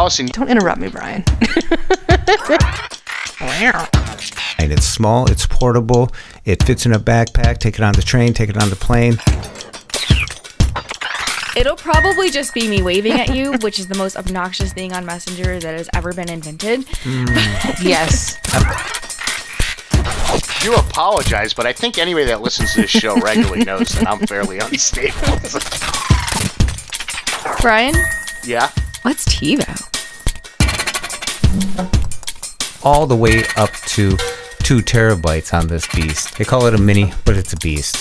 Allison. Don't interrupt me, Brian. And it's small, it's portable, it fits in a backpack, take it on the train, take it on the plane. It'll probably just be me waving at you, which is the most obnoxious thing on Messenger that has ever been invented. Yes. You apologize, but I think anybody that listens to this show regularly knows that I'm fairly unstable. Brian? Yeah? What's TiVo? All the way up to 2 terabytes on this beast. They call it a mini, but it's a beast.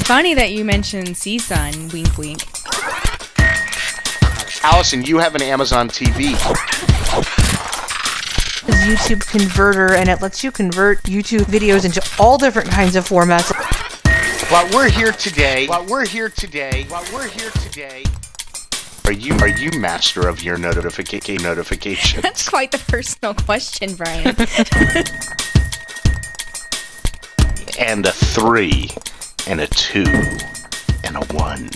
Funny that you mentioned CSUN, wink wink. Allison, you have an Amazon TV. YouTube converter, and it lets you convert YouTube videos into all different kinds of formats. While we're here today, are you master of your notifications? That's quite the personal question, Brian. And a 3, and a 2, and a 1.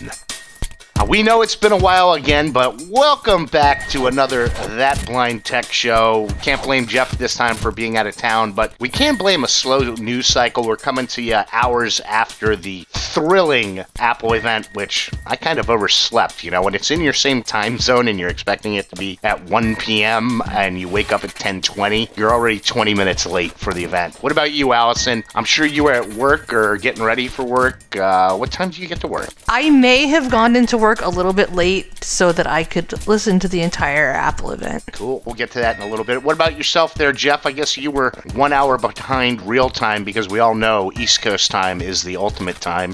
We know it's been a while again, but welcome back to another That Blind Tech show. Can't blame Jeff this time for being out of town, but we can blame a slow news cycle. We're coming to you hours after the thrilling Apple event, which I kind of overslept. You know, when it's in your same time zone and you're expecting it to be at 1 p.m. and you wake up at 10:20, you're already 20 minutes late for the event. What about you, Allison? I'm sure you were at work or getting ready for work. What time do you get to work? I may have gone into work a little bit late so that I could listen to the entire Apple event. Cool. We'll get to that in a little bit. What about yourself there, Jeff? I guess you were 1 hour behind real time because we all know East Coast time is the ultimate time.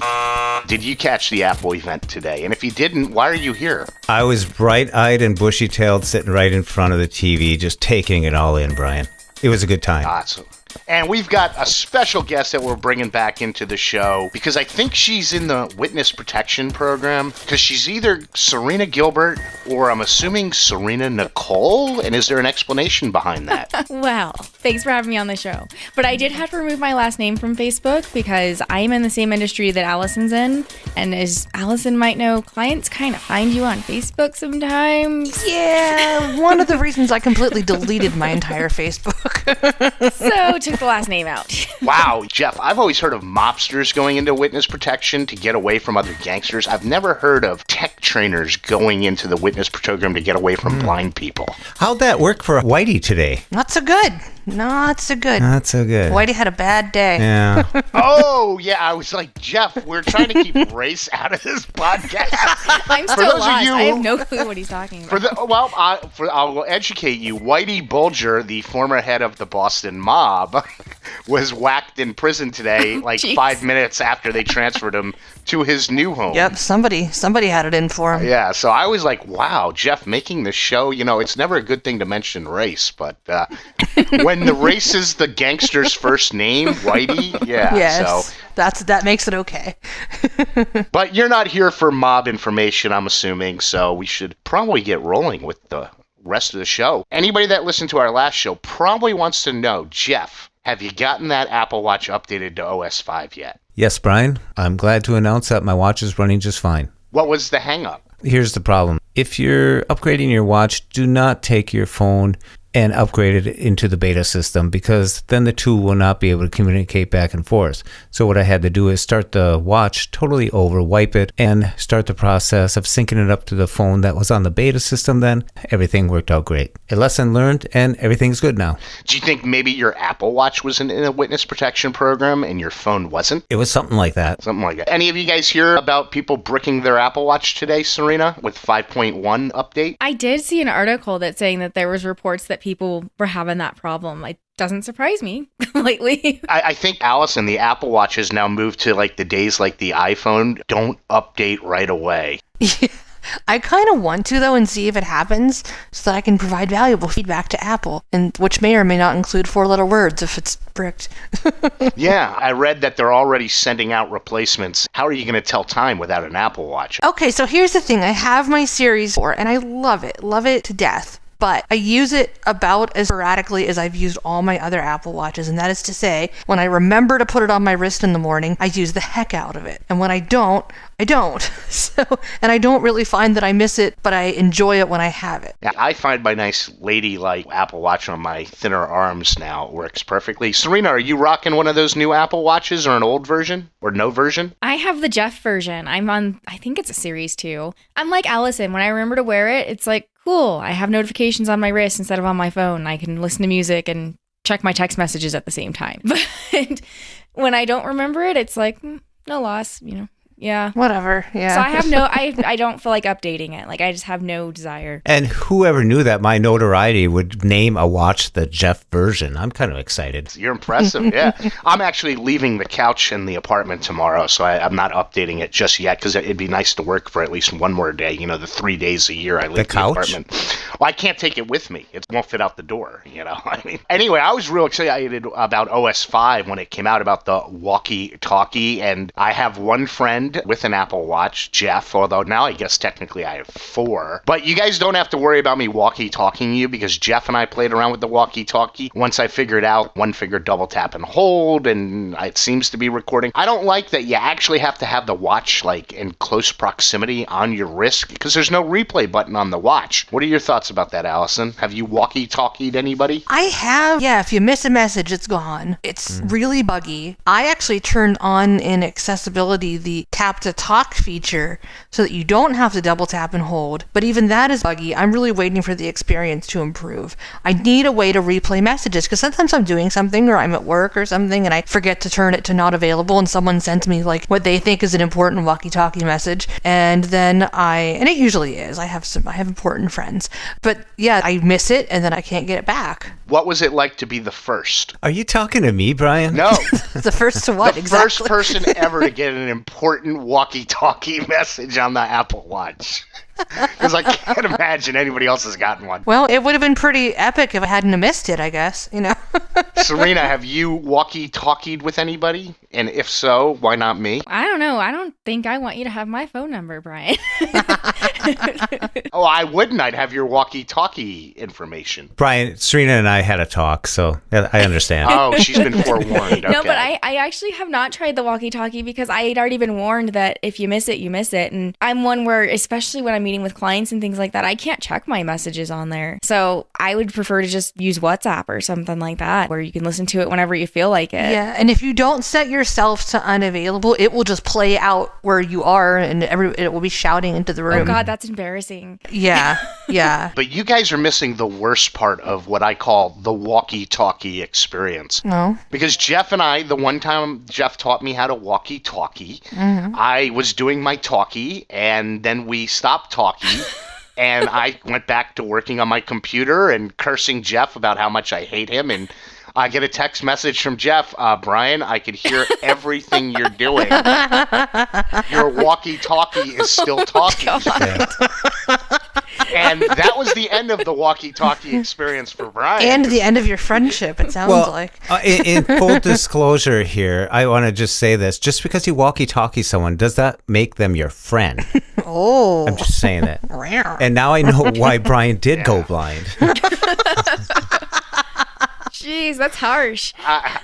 Did you catch the Apple event today? And if you didn't, why are you here? I was bright-eyed and bushy-tailed sitting right in front of the TV, just taking it all in, Brian. It was a good time. Awesome. And we've got a special guest that we're bringing back into the show because I think she's in the witness protection program because she's either Serina Gilbert or I'm assuming Serina Nicole. And is there an explanation behind that? Well, thanks for having me on the show. But I did have to remove my last name from Facebook because I am in the same industry that Allison's in. And as Allison might know, clients kind of find you on Facebook sometimes. Yeah, one of the reasons I completely deleted my entire Facebook. So took the last name out. Wow, Jeff, I've always heard of mobsters going into witness protection to get away from other gangsters. I've never heard of tech trainers going into the witness program to get away from blind people. How'd that work for Whitey today? Not so good. Not so good. Not so good. Whitey had a bad day. Yeah. Oh, yeah, I was like, Jeff, we're trying to keep race out of this podcast. I'm still lost. I have no clue what he's talking about. I'll educate you. Whitey Bulger, the former head of the Boston mob, was whacked in prison today, like 5 minutes after they transferred him to his new home. Yep, somebody had it in for him. Yeah, so I was like, wow, Jeff, making this show, you know, it's never a good thing to mention race, but when the race is the gangster's first name, Whitey, yeah. Yes, so that makes it okay. But you're not here for mob information, I'm assuming, so we should probably get rolling with the rest of the show. Anybody that listened to our last show probably wants to know, Jeff, have you gotten that Apple Watch updated to OS 5 yet? Yes, Brian. I'm glad to announce that my watch is running just fine. What was the hang-up? Here's the problem. If you're upgrading your watch, do not take your phone and upgrade it into the beta system because then the two will not be able to communicate back and forth. So what I had to do is start the watch totally over, wipe it, and start the process of syncing it up to the phone that was on the beta system then. Everything worked out great. A lesson learned, and everything's good now. Do you think maybe your Apple Watch was in a witness protection program and your phone wasn't? It was something like that. Something like that. Any of you guys hear about people bricking their Apple Watch today, Serina, with 5.1 update? I did see an article that's saying that there was reports that people were having that problem. It doesn't surprise me lately. I think, Allison, the Apple Watch has now moved to like the days like the iPhone. Don't update right away. Yeah. I kind of want to, though, and see if it happens so that I can provide valuable feedback to Apple, and which may or may not include 4-letter words if it's bricked. Yeah, I read that they're already sending out replacements. How are you going to tell time without an Apple Watch? Okay, so here's the thing. I have my Series 4, and I love it to death. but I use it about as sporadically as I've used all my other Apple Watches, and that is to say, when I remember to put it on my wrist in the morning, I use the heck out of it. And when I don't, I don't. So, and I don't really find that I miss it, but I enjoy it when I have it. Yeah, I find my nice lady-like Apple Watch on my thinner arms now works perfectly. Serena, are you rocking one of those new Apple Watches or an old version or no version? I have the Jeff version. I'm on, I think it's a Series 2. I'm like Allison. When I remember to wear it, it's like, cool. I have notifications on my wrist instead of on my phone. I can listen to music and check my text messages at the same time. But when I don't remember it, it's like, no loss, Yeah. Whatever, yeah. So I don't feel like updating it. Like, I just have no desire. And whoever knew that my notoriety would name a watch the Jeff version. I'm kind of excited. You're impressive, yeah. I'm actually leaving the couch in the apartment tomorrow, so I'm not updating it just yet, because it'd be nice to work for at least one more day. The 3 days a year I leave the apartment. Well, I can't take it with me. It won't fit out the door, Anyway, I was real excited about OS 5 when it came out, about the walkie-talkie, and I have one friend with an Apple Watch, Jeff, although now I guess technically I have 4. But you guys don't have to worry about me walkie-talking you, because Jeff and I played around with the walkie-talkie. Once I figured out one finger double tap and hold, and it seems to be recording. I don't like that you actually have to have the watch in close proximity on your wrist, because there's no replay button on the watch. What are your thoughts about that, Allison? Have you walkie-talkied anybody? I have. Yeah, if you miss a message, it's gone. It's really buggy. I actually turned on in accessibility the tap to talk feature so that you don't have to double tap and hold, but even that is buggy. I'm really waiting for the experience to improve. I need a way to replay messages, because sometimes I'm doing something or I'm at work or something and I forget to turn it to not available, and someone sent me what they think is an important walkie-talkie message, and then and it usually is. I have important friends, but yeah, I miss it and then I can't get it back. What was it like to be the first? Are you talking to me, Brian? No. The first to what, the exactly? First person ever to get an important walkie-talkie message on the Apple Watch. Because I can't imagine anybody else has gotten one. Well, it would have been pretty epic if I hadn't have missed it, I guess, Serena, have you walkie-talkied with anybody? And if so, why not me? I don't know. I don't think I want you to have my phone number, Brian. Oh, I wouldn't. I'd have your walkie-talkie information. Brian, Serena and I had a talk, so I understand. Oh, she's been forewarned. Okay. No, but I actually have not tried the walkie-talkie, because I had already been warned that if you miss it, you miss it. And I'm one where, especially when I'm meeting with clients and things like that, I can't check my messages on there. So I would prefer to just use WhatsApp or something like that, where you can listen to it whenever you feel like it. Yeah, and if you don't set yourself to unavailable, it will just play out where you are, and it will be shouting into the room. Oh God, that's embarrassing. Yeah, yeah. But you guys are missing the worst part of what I call the walkie-talkie experience. No. Because Jeff and I, the one time Jeff taught me how to walkie-talkie, I was doing my talkie, and then we stopped talkie, and I went back to working on my computer and cursing Jeff about how much I hate him, and I get a text message from Jeff, Brian, I could hear everything you're doing. Your walkie-talkie is still talking. And that was the end of the walkie-talkie experience for Brian. And the end of your friendship, it sounds like. In full disclosure here, I want to just say this. Just because you walkie-talkie someone, does that make them your friend? Oh. I'm just saying that. And now I know why Brian did go blind. Jeez, that's harsh.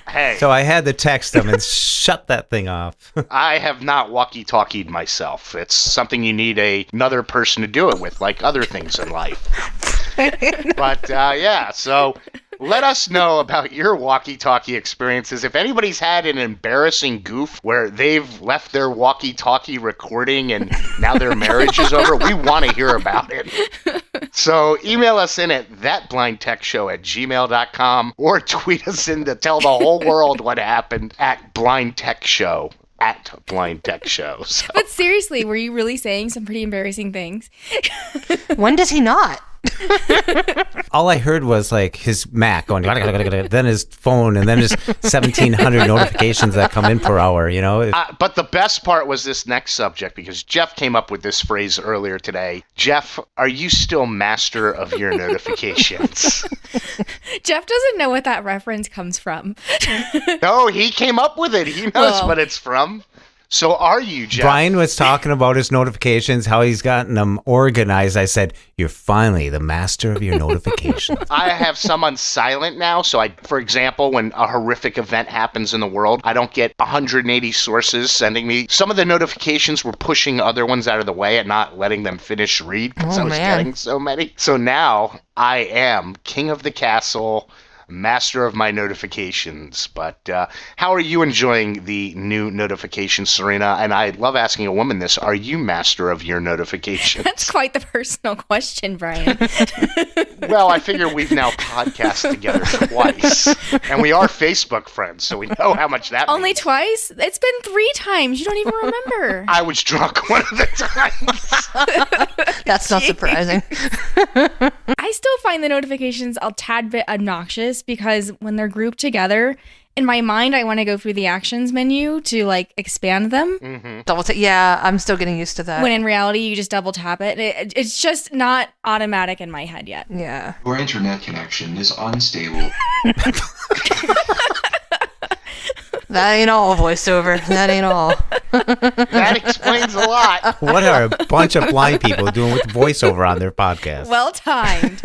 Hey. So I had to text him and shut that thing off. I have not walkie-talkied myself. It's something you need another person to do it with, like other things in life. But, so let us know about your walkie-talkie experiences. If anybody's had an embarrassing goof where they've left their walkie-talkie recording and now their marriage is over, we want to hear about it. So email us in at thatblindtechshow@gmail.com or tweet us in to tell the whole world what happened at blindtechshow. At Blind Tech Show. So. But seriously, were you really saying some pretty embarrassing things? When does he not? All I heard was his Mac going, then his phone, and then his 1,700 notifications that come in per hour, But the best part was this next subject, because Jeff came up with this phrase earlier today. Jeff, are you still master of your notifications? Jeff doesn't know what that reference comes from. No, he came up with it. He knows what it's from. So are you, Jeff? Brian was talking about his notifications, how he's gotten them organized. I said, you're finally the master of your notifications. I have some on silent now. So for example, when a horrific event happens in the world, I don't get 180 sources sending me. Some of the notifications were pushing other ones out of the way and not letting them finish read because I was getting so many. So now I am king of the castle, master of my notifications. But how are you enjoying the new notifications, Serina? And I love asking a woman this. Are you master of your notifications? That's quite the personal question, Brian. Well, I figure we've now podcasted together twice. And we are Facebook friends, so we know how much that Only means. twice? It's been 3 times. You don't even remember. I was drunk one of the times. That's not surprising. I still find the notifications a tad bit obnoxious because when they're grouped together, in my mind, I want to go through the actions menu to like expand them. Mm-hmm. Double tap. Yeah, I'm still getting used to that. When in reality, you just double tap it. It's just not automatic in my head yet. Yeah. Your internet connection is unstable. That ain't all, voiceover. That ain't all. That explains a lot. What are a bunch of blind people doing with voiceover on their podcast? Well timed.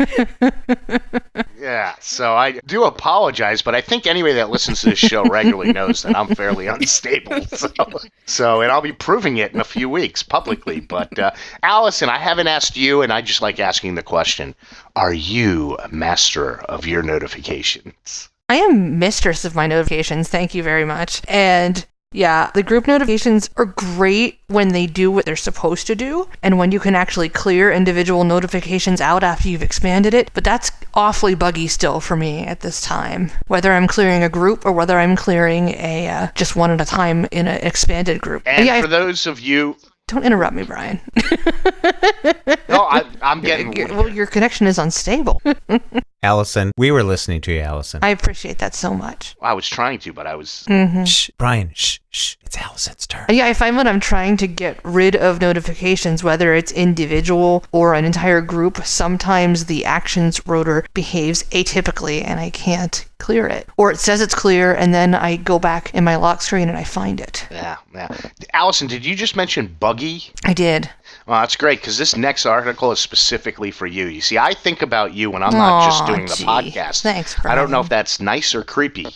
Yeah, so I do apologize, but I think anybody that listens to this show regularly knows that I'm fairly unstable. And I'll be proving it in a few weeks publicly. But Allison, I haven't asked you, and I just like asking the question, are you a master of your notifications? I am mistress of my notifications. Thank you very much. And yeah, the group notifications are great when they do what they're supposed to do and when you can actually clear individual notifications out after you've expanded it. But that's awfully buggy still for me at this time, whether I'm clearing a group or whether I'm clearing a just one at a time in an expanded group. And yeah, for those of you... Don't interrupt me, Brian. No, I'm getting... Well, your connection is unstable. Allison, we were listening to you, Allison. I appreciate that so much. I was trying to, but I was... Shh, Brian, shh. It's Allison's turn. Yeah, I find when I'm trying to get rid of notifications, whether it's individual or an entire group, sometimes the actions rotor behaves atypically and I can't clear it. Or it says it's clear and then I go back in my lock screen and I find it. Yeah. Allison, did you just mention buggy? I did. Well, that's great, because this next article is specifically for you. You see, I think about you when I'm not just doing the podcast. Thanks, I don't know Brian. if that's nice or creepy.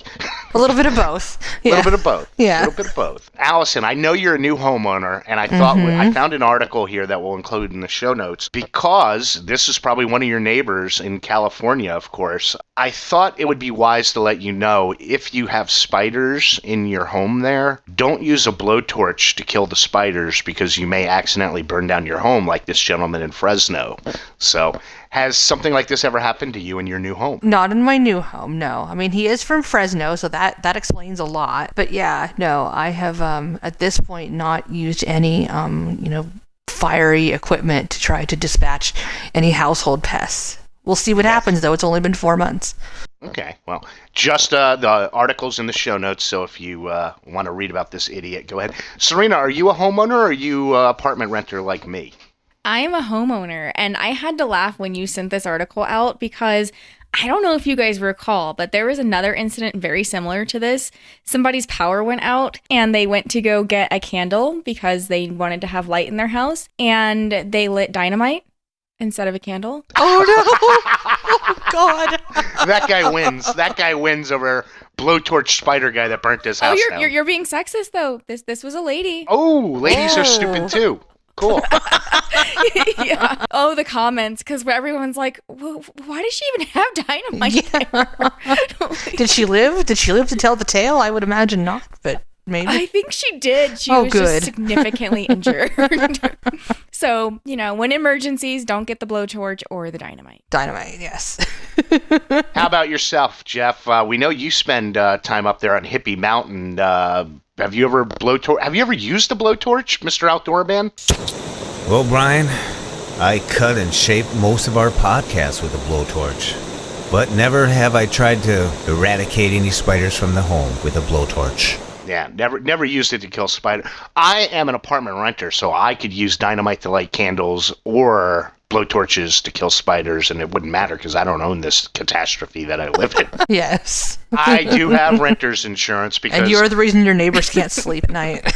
A little bit of both. A little bit of both. Yeah. A little bit of both. Allison, I know you're a new homeowner, and I thought I found an article here that we'll include in the show notes, because this is probably one of your neighbors in California, of course. I thought it would be wise to let you know, if you have spiders in your home there, don't use a blowtorch to kill the spiders, because you may accidentally burn down your home like this gentleman in Fresno. So, has something like this ever happened to you in your new home? Not in my new home, no. I mean, he is from Fresno, so that explains a lot. But yeah, no, I have at this point not used any fiery equipment to try to dispatch any household pests. We'll see what happens, though. It's only been 4 months. Okay, well, just the article's in the show notes, so if you want to read about this idiot, go ahead. Serina, are you a homeowner or are you an apartment renter like me? I am a homeowner, and I had to laugh when you sent this article out because I don't know if you guys recall, but there was another incident very similar to this. Somebody's power went out, and they went to go get a candle because they wanted to have light in their house, and they lit dynamite instead of a candle. Oh, no! Oh, God! That guy wins. That guy wins over blowtorch spider guy that burnt his house down. You're being sexist, though. This was a lady. Oh, ladies are stupid, too. Cool. Yeah. Oh, the comments, because everyone's like, well, why does she even have dynamite there? Did she live? Did she live to tell the tale? I would imagine not, but maybe. I think she did. She was just significantly injured. So, when emergencies, don't get the blowtorch or the dynamite. Dynamite, yes. How about yourself, Jeff? We know you spend time up there on Hippie Mountain. Have you ever used a blowtorch, Mr. Outdoor Man? Well, Brian, I cut and shape most of our podcasts with a blowtorch. But never have I tried to eradicate any spiders from the home with a blowtorch. Yeah, never used it to kill spider. I am an apartment renter, so I could use dynamite to light candles or blowtorches to kill spiders, and it wouldn't matter because I don't own this catastrophe that I live in. Yes. I do have renter's insurance because... And you're the reason your neighbors can't sleep at night.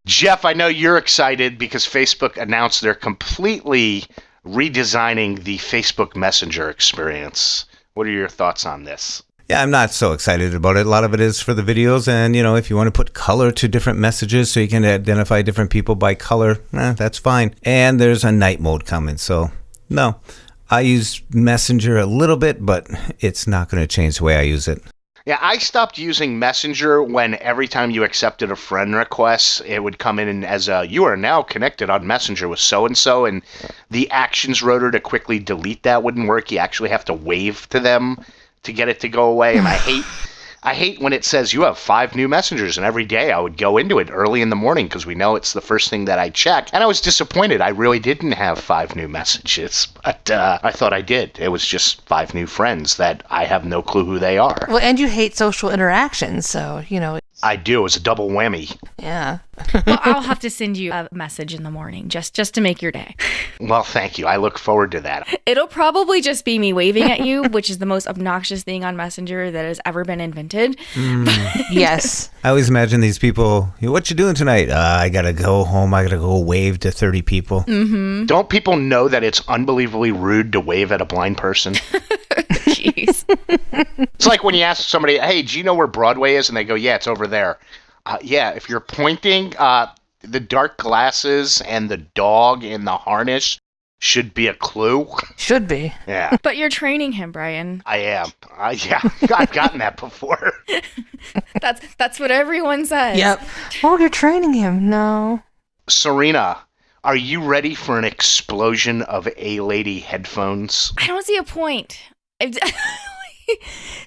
Jeff, I know you're excited because Facebook announced they're completely redesigning the Facebook Messenger experience. What are your thoughts on this? Yeah, I'm not so excited about it. A lot of it is for the videos, and if you want to put color to different messages so you can identify different people by color, that's fine. And there's a night mode coming, so no. I use Messenger a little bit, but it's not going to change the way I use it. Yeah, I stopped using Messenger when every time you accepted a friend request, it would come in as you are now connected on Messenger with so-and-so, and the actions rotor to quickly delete that wouldn't work. You actually have to wave to them to get it to go away, and I hate when it says you have 5 new messengers, and every day I would go into it early in the morning because we know it's the first thing that I check, and I was disappointed. I really didn't have 5 new messages, but I thought I did. It was just 5 new friends that I have no clue who they are. Well, and you hate social interactions, so, I do. It was a double whammy. Yeah. Well, I'll have to send you a message in the morning just to make your day. Well, thank you. I look forward to that. It'll probably just be me waving at you, which is the most obnoxious thing on Messenger that has ever been invented. Yes. I always imagine these people, what you doing tonight? I got to go home. I got to go wave to 30 people. Mm-hmm. Don't people know that it's unbelievably rude to wave at a blind person? Jeez. It's like when you ask somebody, hey, do you know where Broadway is? And they go, yeah, it's over there. Yeah, if you're pointing, the dark glasses and the dog in the harness should be a clue. Should be. Yeah. But you're training him, Brian. I am. Yeah, I've gotten that before. That's what everyone says. Yep. Oh, you're training him. No. Serina, are you ready for an explosion of A-Lady headphones? I don't see a point.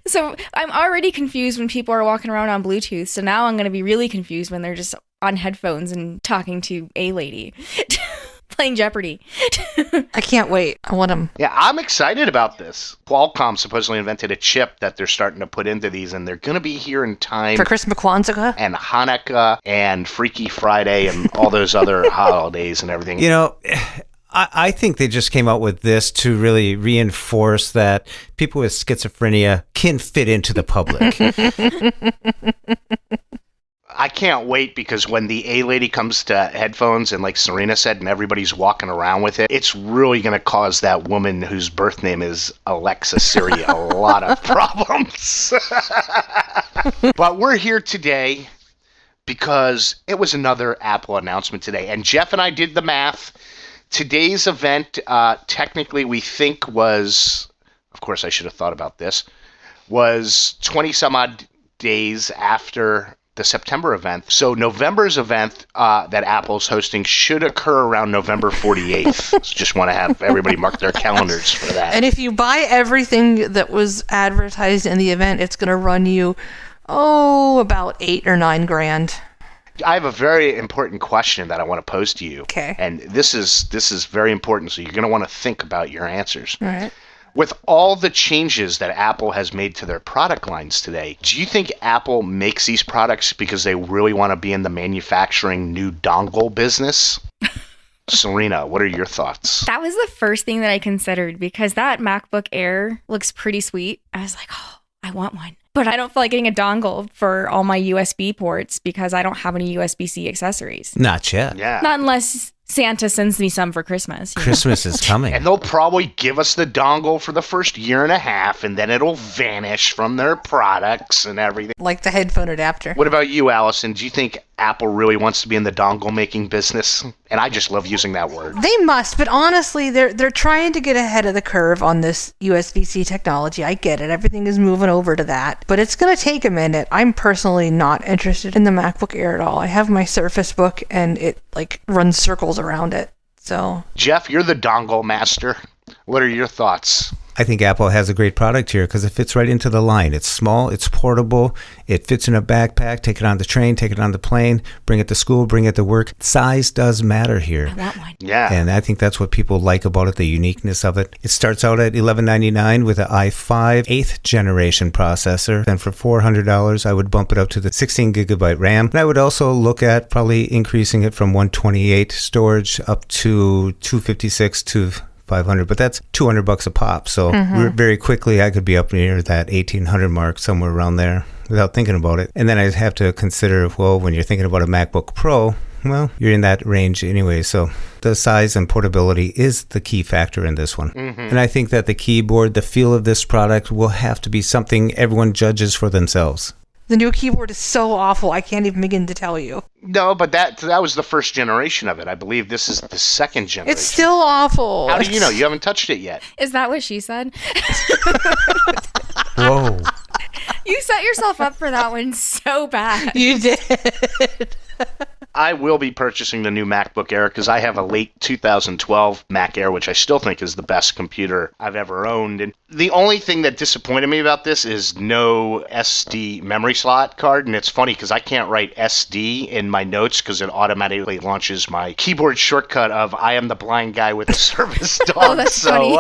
So I'm already confused when people are walking around on Bluetooth. So now I'm going to be really confused when they're just on headphones and talking to a lady. Playing Jeopardy. I can't wait. I want them. Yeah, I'm excited about this. Qualcomm supposedly invented a chip that they're starting to put into these, and they're going to be here in time For Christmas, Kwanzaa? and Hanukkah and Freaky Friday and all those other holidays and everything. I think they just came out with this to really reinforce that people with schizophrenia can fit into the public. I can't wait because when the A-Lady comes to headphones and like Serina said and everybody's walking around with it, it's really going to cause that woman whose birth name is Alexa Siri a lot of problems. But we're here today because it was another Apple announcement today. And Jeff and I did the math. Today's event, technically we think was, of course I should have thought about this, was 20 some odd days after the September event. So November's event that Apple's hosting should occur around November 48th. So just want to have everybody mark their calendars for that. And if you buy everything that was advertised in the event, it's going to run you, about $8 or $9 grand. I have a very important question that I want to pose to you. Okay. And this is very important, so you're going to want to think about your answers. All right. With all the changes that Apple has made to their product lines today, do you think Apple makes these products because they really want to be in the manufacturing new dongle business? Serina, what are your thoughts? That was the first thing that I considered because that MacBook Air looks pretty sweet. I was like, oh, I want one. But I don't feel like getting a dongle for all my USB ports because I don't have any USB-C accessories. Not yet. Yeah. Not unless Santa sends me some for Christmas. Christmas is coming. And they'll probably give us the dongle for the first year and a half, and then it'll vanish from their products and everything. Like the headphone adapter. What about you, Allison? Do you think Apple really wants to be in the dongle making business? And I just love using that word. They must, but honestly, they're trying to get ahead of the curve on this USB-C technology. I get it. Everything is moving over to that. But it's going to take a minute. I'm personally not interested in the MacBook Air at all. I have my Surface Book, and it runs circles around it. So, Jeff, you're the dongle master. What are your thoughts? I think Apple has a great product here because it fits right into the line. It's small, it's portable, it fits in a backpack, take it on the train, take it on the plane, bring it to school, bring it to work. Size does matter here. I want one. Yeah. And I think that's what people like about it, the uniqueness of it. It starts out at $11.99 with an i5 8th generation processor. And for $400, I would bump it up to the 16 gigabyte RAM. And I would also look at probably increasing it from 128 storage up to 256 to 500, but that's $200 a pop. So very quickly, I could be up near that 1800 mark, somewhere around there, without thinking about it. And then I'd have to consider, well, when you're thinking about a MacBook Pro, well, you're in that range anyway. So the size and portability is the key factor in this one. And I think that the keyboard, the feel of this product will have to be something everyone judges for themselves. The new keyboard is so awful, I can't even begin to tell you. No, but that was the first generation of it. I believe this is the second generation. It's still awful. How do you know? You haven't touched it yet. Is that what she said? Whoa. You set yourself up for that one so bad. You did. I will be purchasing the new MacBook Air because I have a late 2012 Mac Air, which I still think is the best computer I've ever owned. And the only thing that disappointed me about this is no SD memory slot card. And it's funny because I can't write SD in my notes because it automatically launches my keyboard shortcut of I am the blind guy with a service dog. Oh, that's funny.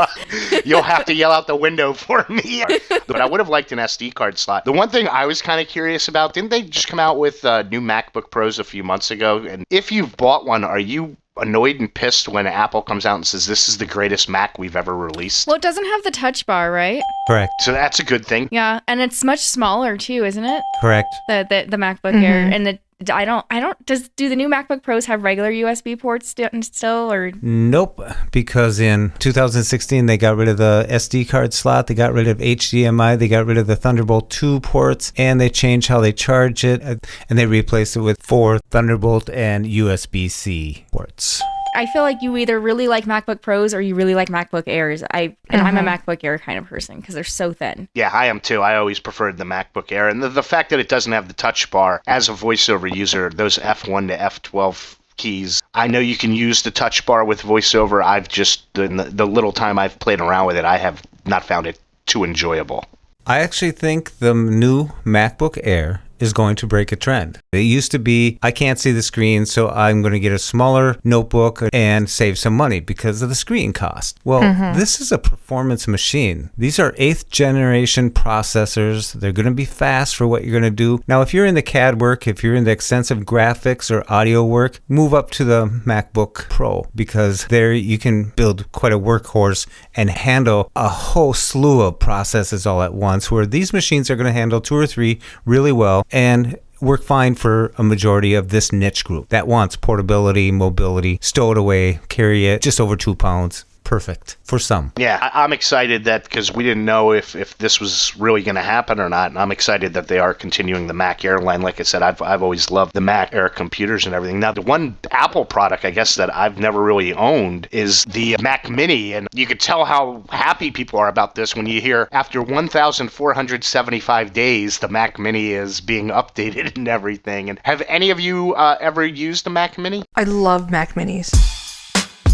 You'll have to yell out the window for me. But I would have liked an SD card slot. The one thing I was kind of curious about, didn't they just come out with new MacBook Pros a few months ago? And if you've bought one, are you annoyed and pissed when Apple comes out and says this is the greatest Mac we've ever released? Well, it doesn't have the touch bar, right? Correct. So that's a good thing. Yeah, and it's much smaller too, isn't it? Correct. The MacBook Air and do the new MacBook Pros have regular USB ports still or? Nope, because in 2016 they got rid of the SD card slot, they got rid of HDMI, they got rid of the Thunderbolt 2 ports, and they changed how they charge it, and they replaced it with 4 Thunderbolt and USB-C ports. I feel like you either really like MacBook Pros or you really like MacBook Airs. I'm a MacBook Air kind of person because they're so thin. Yeah, I am too. I always preferred the MacBook Air. And the fact that it doesn't have the touch bar, as a voiceover user, those F1 to F12 keys, I know you can use the touch bar with voiceover. I've just, in the little time I've played around with it, I have not found it too enjoyable. I actually think the new MacBook Air is going to break a trend. It used to be, I can't see the screen, so I'm going to get a smaller notebook and save some money because of the screen cost. Well, this is a performance machine. These are 8th generation processors. They're going to be fast for what you're going to do. Now, if you're in the CAD work, if you're in the extensive graphics or audio work, move up to the MacBook Pro because there you can build quite a workhorse and handle a whole slew of processes all at once, where these machines are going to handle 2 or 3 really well and work fine for a majority of this niche group that wants portability, mobility, stow it away, carry it just over 2 pounds. Perfect for some. Yeah, I'm excited that because we didn't know if this was really going to happen or not, and I'm excited that they are continuing the Mac Air line. Like I said, I've always loved the Mac Air computers and everything. Now, the one Apple product, I guess, that I've never really owned is the Mac Mini, and you could tell how happy people are about this when you hear after 1,475 days, the Mac Mini is being updated and everything. And have any of you ever used the Mac Mini? I love Mac Minis.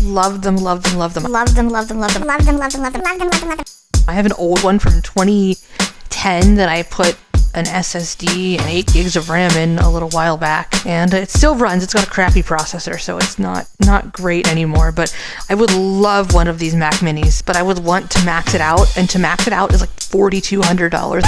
Love them, love them, love them. Love them, love them, love them, love them, love them, love them, love them, love them, love them. I have an old one from 2010 that I put an SSD and 8 gigs of RAM in a little while back, and it still runs. It's got a crappy processor, so it's not great anymore, but I would love one of these Mac Minis, but I would want to max it out, and to max it out is like $4,200.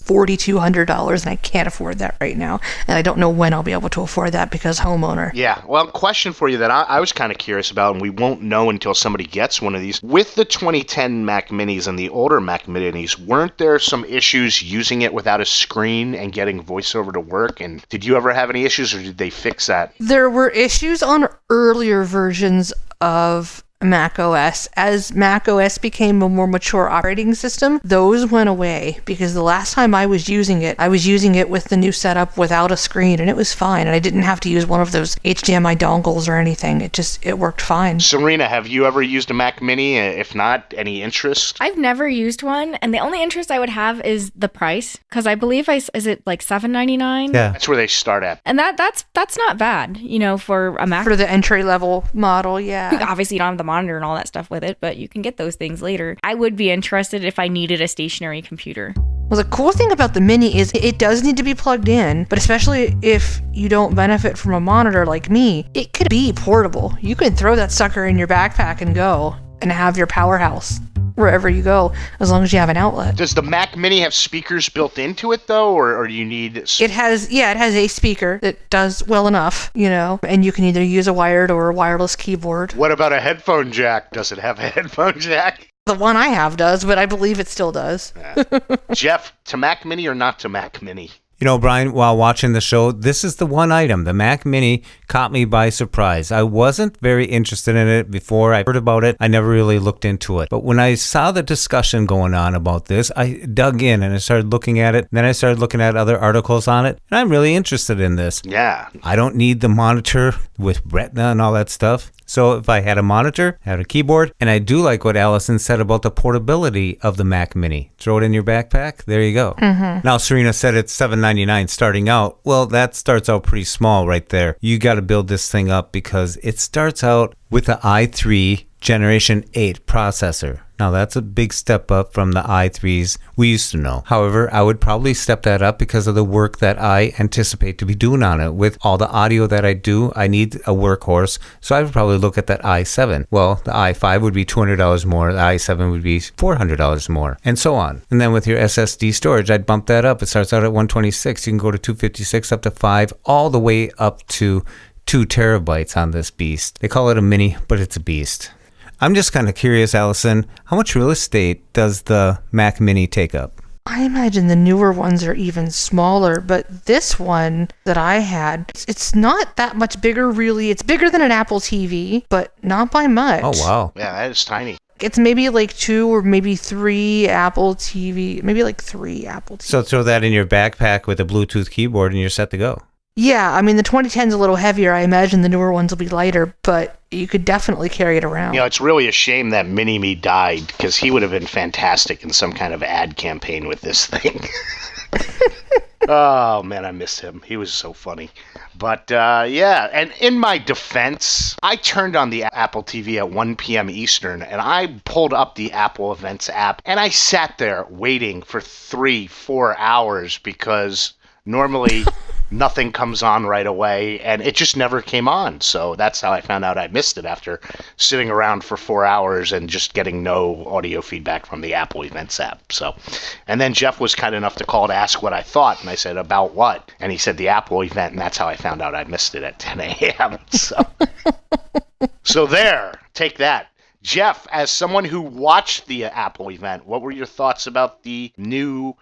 $4,200, and I can't afford that right now, and I don't know when I'll be able to afford that because homeowner. Yeah, well, question for you that I was kind of curious about, and we won't know until somebody gets one of these. With the 2010 Mac Minis and the older Mac Minis, weren't there some issues using it without a screen and getting VoiceOver to work? And did you ever have any issues, or did they fix that? There were issues on earlier versions of Mac OS. As Mac OS became a more mature operating system, those went away because the last time I was using it with the new setup without a screen, and it was fine, and I didn't have to use one of those HDMI dongles or anything. It worked fine. Serena, have you ever used a Mac Mini? If not, any interest? I've never used one, and the only interest I would have is the price, because I believe is it like $7.99? Yeah. That's where they start at. And that's not bad, for a Mac. For the entry level model, yeah. Obviously, you don't have the monitor and all that stuff with it, but you can get those things later. I would be interested if I needed a stationary computer. Well, the cool thing about the Mini is it does need to be plugged in, but especially if you don't benefit from a monitor like me, it could be portable. You can throw that sucker in your backpack and go and have your powerhouse wherever you go, as long as you have an outlet. Does the Mac Mini have speakers built into it, though, or do you need... It has a speaker that does well enough, and you can either use a wired or a wireless keyboard. What about a headphone jack? Does it have a headphone jack? The one I have does, but I believe it still does. Jeff, to Mac Mini or not to Mac Mini? Brian, while watching the show, this is the one item. The Mac Mini caught me by surprise. I wasn't very interested in it before I heard about it. I never really looked into it. But when I saw the discussion going on about this, I dug in and I started looking at it. And then I started looking at other articles on it. And I'm really interested in this. Yeah. I don't need the monitor with Retina and all that stuff. So if I had a monitor, had a keyboard, and I do like what Allison said about the portability of the Mac Mini. Throw it in your backpack, there you go. Mm-hmm. Now, Serina said it's $799 starting out. Well, that starts out pretty small right there. You got to build this thing up because it starts out with the i3 Generation 8 processor. Now, that's a big step up from the i3s we used to know. However, I would probably step that up because of the work that I anticipate to be doing on it. With all the audio that I do, I need a workhorse, so I would probably look at that i7. Well, the i5 would be $200 more, the i7 would be $400 more, and so on. And then with your SSD storage, I'd bump that up. It starts out at 126. You can go to 256, up to 5, all the way up to 2 terabytes on this beast. They call it a mini, but it's a beast. I'm just kind of curious, Allison, how much real estate does the Mac Mini take up? I imagine the newer ones are even smaller, but this one that I had, it's not that much bigger, really. It's bigger than an Apple TV, but not by much. Oh, wow. Yeah, that is tiny. It's maybe like 2 or maybe 3 Apple TV, maybe like 3 Apple TV. So throw that in your backpack with a Bluetooth keyboard and you're set to go. Yeah, I mean, the 2010's a little heavier. I imagine the newer ones will be lighter, but you could definitely carry it around. It's really a shame that Mini-Me died, because he would have been fantastic in some kind of ad campaign with this thing. Oh, man, I miss him. He was so funny. But, yeah, and in my defense, I turned on the Apple TV at 1 p.m. Eastern, and I pulled up the Apple Events app, and I sat there waiting for 3-4 hours, because normally nothing comes on right away, and it just never came on. So that's how I found out I missed it, after sitting around for 4 hours and just getting no audio feedback from the Apple Events app. So, and then Jeff was kind enough to call to ask what I thought, and I said, about what? And he said the Apple event, and that's how I found out I missed it at 10 a.m. So there, take that. Jeff, as someone who watched the Apple event, what were your thoughts about the new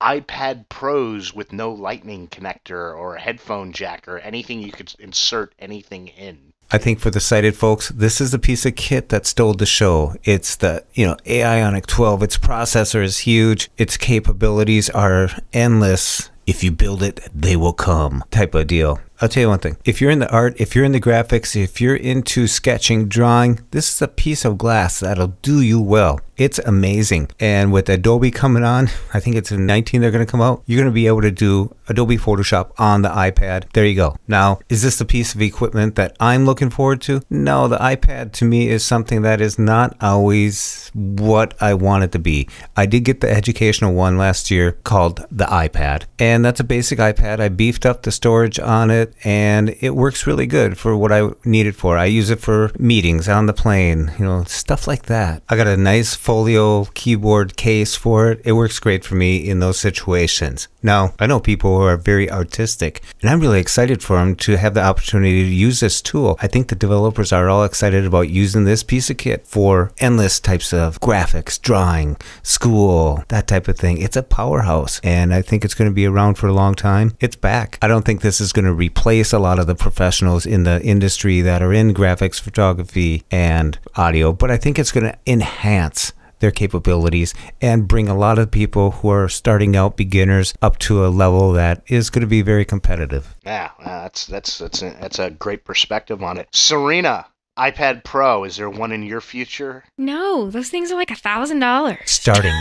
iPad Pros with no lightning connector or a headphone jack or anything you could insert anything in? I think for the sighted folks, this is the piece of kit that stole the show. It's the, Ionic 12. Its processor is huge. Its capabilities are endless. If you build it, they will come type of deal. I'll tell you one thing. If you're in the art, if you're in the graphics, if you're into sketching, drawing, this is a piece of glass that'll do you well. It's amazing. And with Adobe coming on, I think it's in 19 they're going to come out, you're going to be able to do Adobe Photoshop on the iPad. There you go. Now, is this the piece of equipment that I'm looking forward to? No, the iPad to me is something that is not always what I want it to be. I did get the educational one last year called the iPad. And that's a basic iPad. I beefed up the storage on it, and it works really good for what I need it for. I use it for meetings on the plane, stuff like that. I got a nice folio keyboard case for it. It works great for me in those situations. Now, I know people who are very artistic, and I'm really excited for them to have the opportunity to use this tool. I think the developers are all excited about using this piece of kit for endless types of graphics, drawing, school, that type of thing. It's a powerhouse, and I think it's going to be around for a long time. It's back. I don't think this is going to replace a lot of the professionals in the industry that are in graphics, photography, and audio, but I think it's going to enhance their capabilities and bring a lot of people who are starting out beginners up to a level that is going to be very competitive. Yeah, that's a great perspective on it. Serina, iPad Pro, is there one in your future? No, those things are like $1,000. Starting.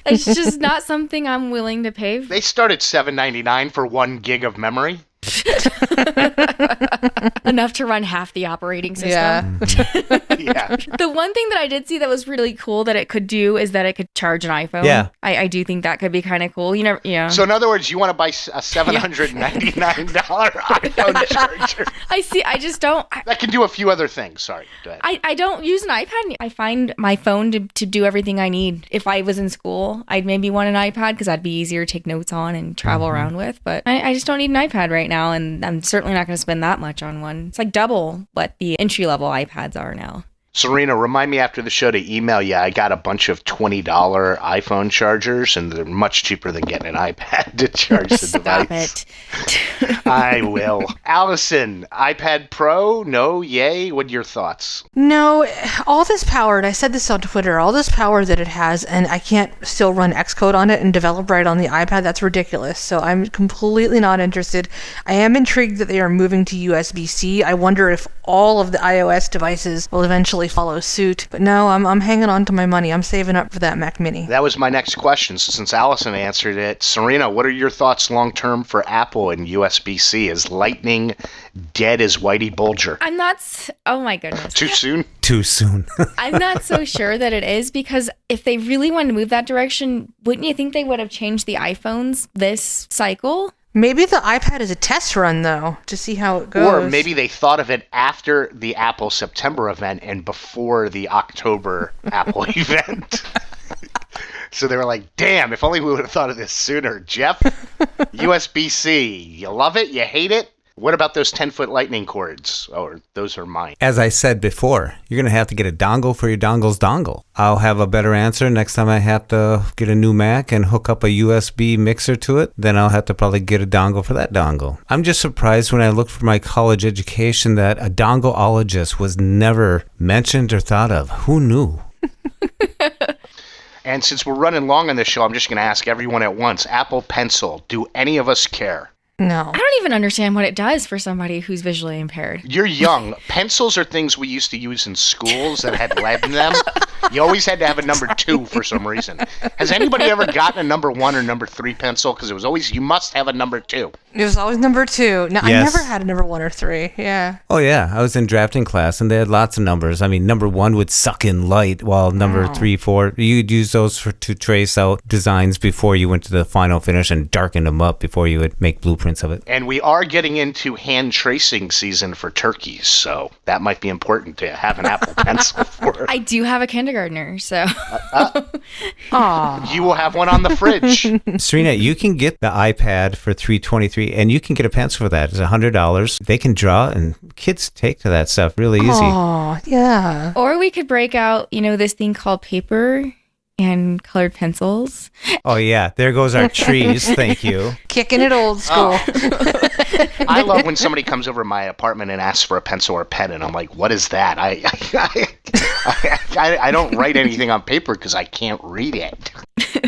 It's just not something I'm willing to pay for. They start at $799 for 1 gig of memory. Enough to run half the operating system. Yeah. Yeah. The one thing that I did see that was really cool that it could do is that it could charge an iPhone. Yeah. I do think that could be kind of cool. You never, yeah. So in other words, you want to buy a $799 iPhone charger I just don't. that can do a few other things. Sorry, go ahead. I don't use an iPad. I find my phone to do everything I need. If I was in school, I'd maybe want an iPad because that'd be easier to take notes on and travel around with. But I just don't need an iPad right now, and I'm certainly not going to spend that much on one. It's like double what the entry-level iPads are now. Serena, remind me after the show to email you. I got a bunch of $20 iPhone chargers, and they're much cheaper than getting an iPad to charge the Stop device. it. I will. Allison, iPad Pro? No? Yay? What are your thoughts? No, all this power, and I said this on Twitter, all this power that it has, and I can't still run Xcode on it and develop right on the iPad, that's ridiculous. So I'm completely not interested. I am intrigued that they are moving to USB-C. I wonder if all of the iOS devices will eventually follow suit. But no, I'm hanging on to my money. I'm saving up for that Mac Mini. That was my next question. So since Allison answered it, Serena, what are your thoughts long-term for Apple and USB-C? Is Lightning dead as Whitey Bulger? I'm not. Oh my goodness. Too soon? Too soon. I'm not so sure that it is, because if they really wanted to move that direction, wouldn't you think they would have changed the iPhones this cycle? Maybe the iPad is a test run, though, to see how it goes. Or maybe they thought of it after the Apple September event and before the October Apple event. So they were like, damn, if only we would have thought of this sooner. Jeff, USB-C, you love it? You hate it? What about those 10-foot lightning cords? Or those are mine. As I said before, you're going to have to get a dongle for your dongle's dongle. I'll have a better answer next time I have to get a new Mac and hook up a USB mixer to it. Then I'll have to probably get a dongle for that dongle. I'm just surprised when I looked for my college education that a dongleologist was never mentioned or thought of. Who knew? And since we're running long on this show, I'm just going to ask everyone at once. Apple Pencil, do any of us care? No. I don't even understand what it does for somebody who's visually impaired. You're young. Pencils are things we used to use in schools that had lead in them. You always had to have a number 2 for some reason. Has anybody ever gotten a number 1 or number 3 pencil? Because it was always, you must have a number 2. It was always number 2. No, I Yes. never had a number 1 or 3. Yeah. Oh, yeah. I was in drafting class, and they had lots of numbers. I mean, number 1 would suck in light, while number 3, 4, you'd use those to trace out designs before you went to the final finish and darken them up before you would make blueprints of it. And we are getting into hand tracing season for turkeys, so that might be important to have an Apple Pencil for. I do have a kindergartner, so. Aw. You will have one on the fridge. Serena, you can get the iPad for $323, and you can get a pencil for that. It's $100. They can draw, and kids take to that stuff really easy. Aw, yeah. Or we could break out, this thing called paper and colored pencils. Oh, yeah. There goes our trees. Thank you. Kicking it old school. I love when somebody comes over to my apartment and asks for a pencil or a pen, and I'm like, what is that? I don't write anything on paper because I can't read it.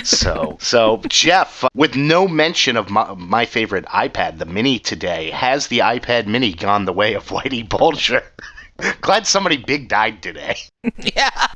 So Jeff, with no mention of my favorite iPad, the Mini today, has the iPad Mini gone the way of Whitey Bulger? Glad somebody big died today. Yeah.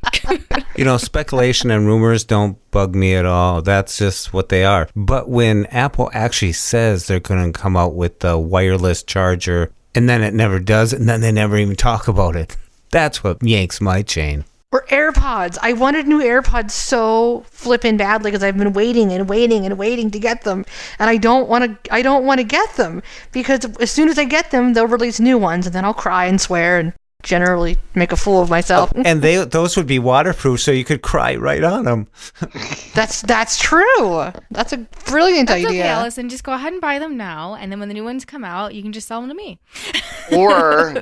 Speculation and rumors don't bug me at all. That's just what they are. But when Apple actually says they're going to come out with the wireless charger, and then it never does, and then they never even talk about it, that's what yanks my chain. Or AirPods. I wanted new AirPods so flippin' badly because I've been waiting and waiting and waiting to get them, and I don't want to get them because as soon as I get them, they'll release new ones, and then I'll cry and swear and generally make a fool of myself. And those would be waterproof, so you could cry right on them. That's true. That's a brilliant That's idea. okay, Allison. Just go ahead and buy them now, and then when the new ones come out, you can just sell them to me. Or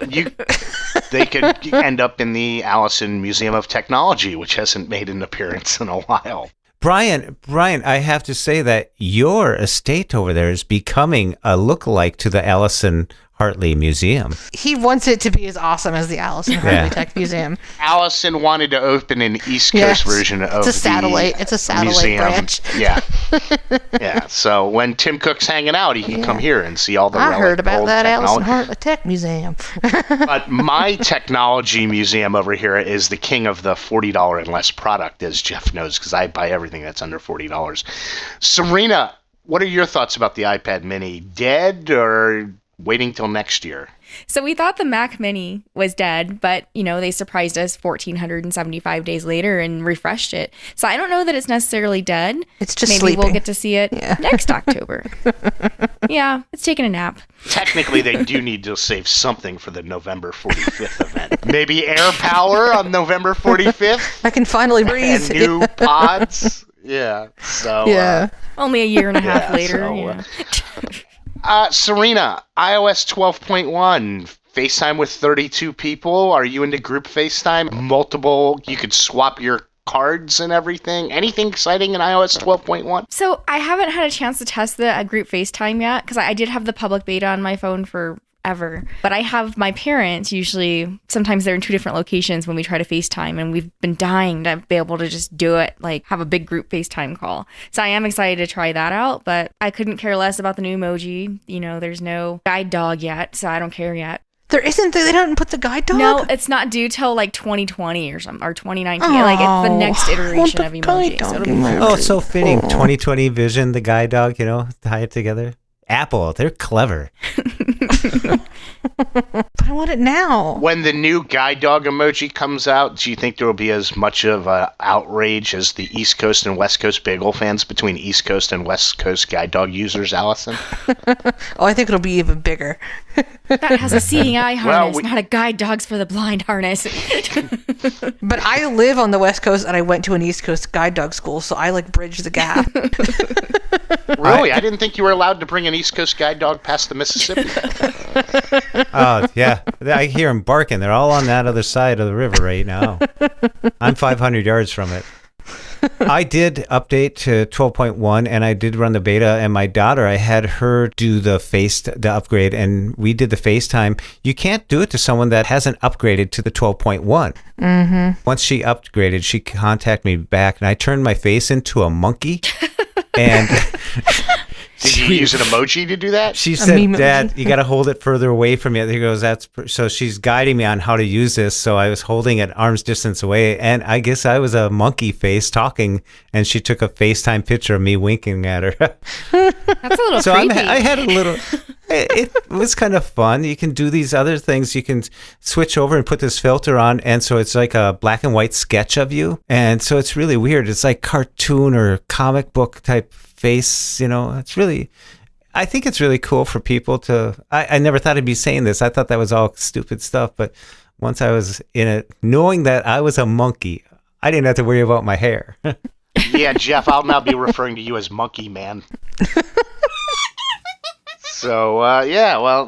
they could end up in the Allison Museum of Technology, which hasn't made an appearance in a while. Brian, I have to say that your estate over there is becoming a lookalike to the Allison Hartley Museum. He wants it to be as awesome as the Allison Hartley Tech Museum. Allison wanted to open an East Coast Yes. version of It's a satellite museum. branch. Yeah. Yeah. So when Tim Cook's hanging out, he can come here and see all the I heard about old that Allison technology. Hartley Tech Museum. But my technology museum over here is the king of the $40 and less product, as Jeff knows, because I buy everything that's under $40. Serena, what are your thoughts about the iPad Mini? Dead, or waiting till next year? So we thought the Mac Mini was dead, but, they surprised us 1,475 days later and refreshed it. So I don't know that it's necessarily dead. It's just Maybe sleeping. we'll get to see it next October. Yeah, it's taking a nap. Technically, they do need to save something for the November 45th event. Maybe air power on November 45th? I can finally breathe. And new pods? Yeah. So, Yeah. Only a year and a half later. Serina, iOS 12.1, FaceTime with 32 people. Are you into group FaceTime? Multiple, you could swap your cards and everything. Anything exciting in iOS 12.1? So I haven't had a chance to test the group FaceTime yet, because I did have the public beta on my phone forever. But I have my parents usually, sometimes they're in 2 different locations when we try to FaceTime, and we've been dying to be able to just do it, like have a big group FaceTime call. So I am excited to try that out, but I couldn't care less about the new emoji. There's no guide dog yet, so I don't care yet. There isn't. They don't put the guide dog? No, it's not due till like 2020 or 2019. Like it's the next iteration of emoji. So it'll be Oh, so fitting. 2020 vision, the guide dog, tie it together. Apple, they're clever. But I want it now. When the new guide dog emoji comes out, do you think there will be as much of an outrage as the East Coast and West Coast bagel fans between East Coast and West Coast guide dog users, Allison? Oh, I think it'll be even bigger. That has a seeing eye harness, not a guide dogs for the blind harness. But I live on the West Coast and I went to an East Coast guide dog school, so I bridge the gap. Really? I didn't think you were allowed to bring an East Coast guide dog past the Mississippi. Oh, yeah. I hear them barking. They're all on that other side of the river right now. I'm 500 yards from it. I did update to 12.1 and I did run the beta, and my daughter, I had her do the upgrade, and we did the FaceTime. You can't do it to someone that hasn't upgraded to the 12.1. Mm-hmm. Once she upgraded, she contacted me back, and I turned my face into a monkey. And did you use an emoji to do that? She said, "Dad, you got to hold it further away from you." He goes, so she's guiding me on how to use this. So I was holding it arm's distance away, and I guess I was a monkey face talking, and she took a FaceTime picture of me winking at her. That's a little so creepy. I had a little. It was kind of fun. You can do these other things. You can switch over and put this filter on, and so it's like a black and white sketch of you, and so it's really weird. It's like cartoon or comic book type face. It's really. I think it's really cool for people to. I never thought I'd be saying this. I thought that was all stupid stuff, but once I was in it, knowing that I was a monkey, I didn't have to worry about my hair. Yeah, Jeff, I'll now be referring to you as Monkey Man. So,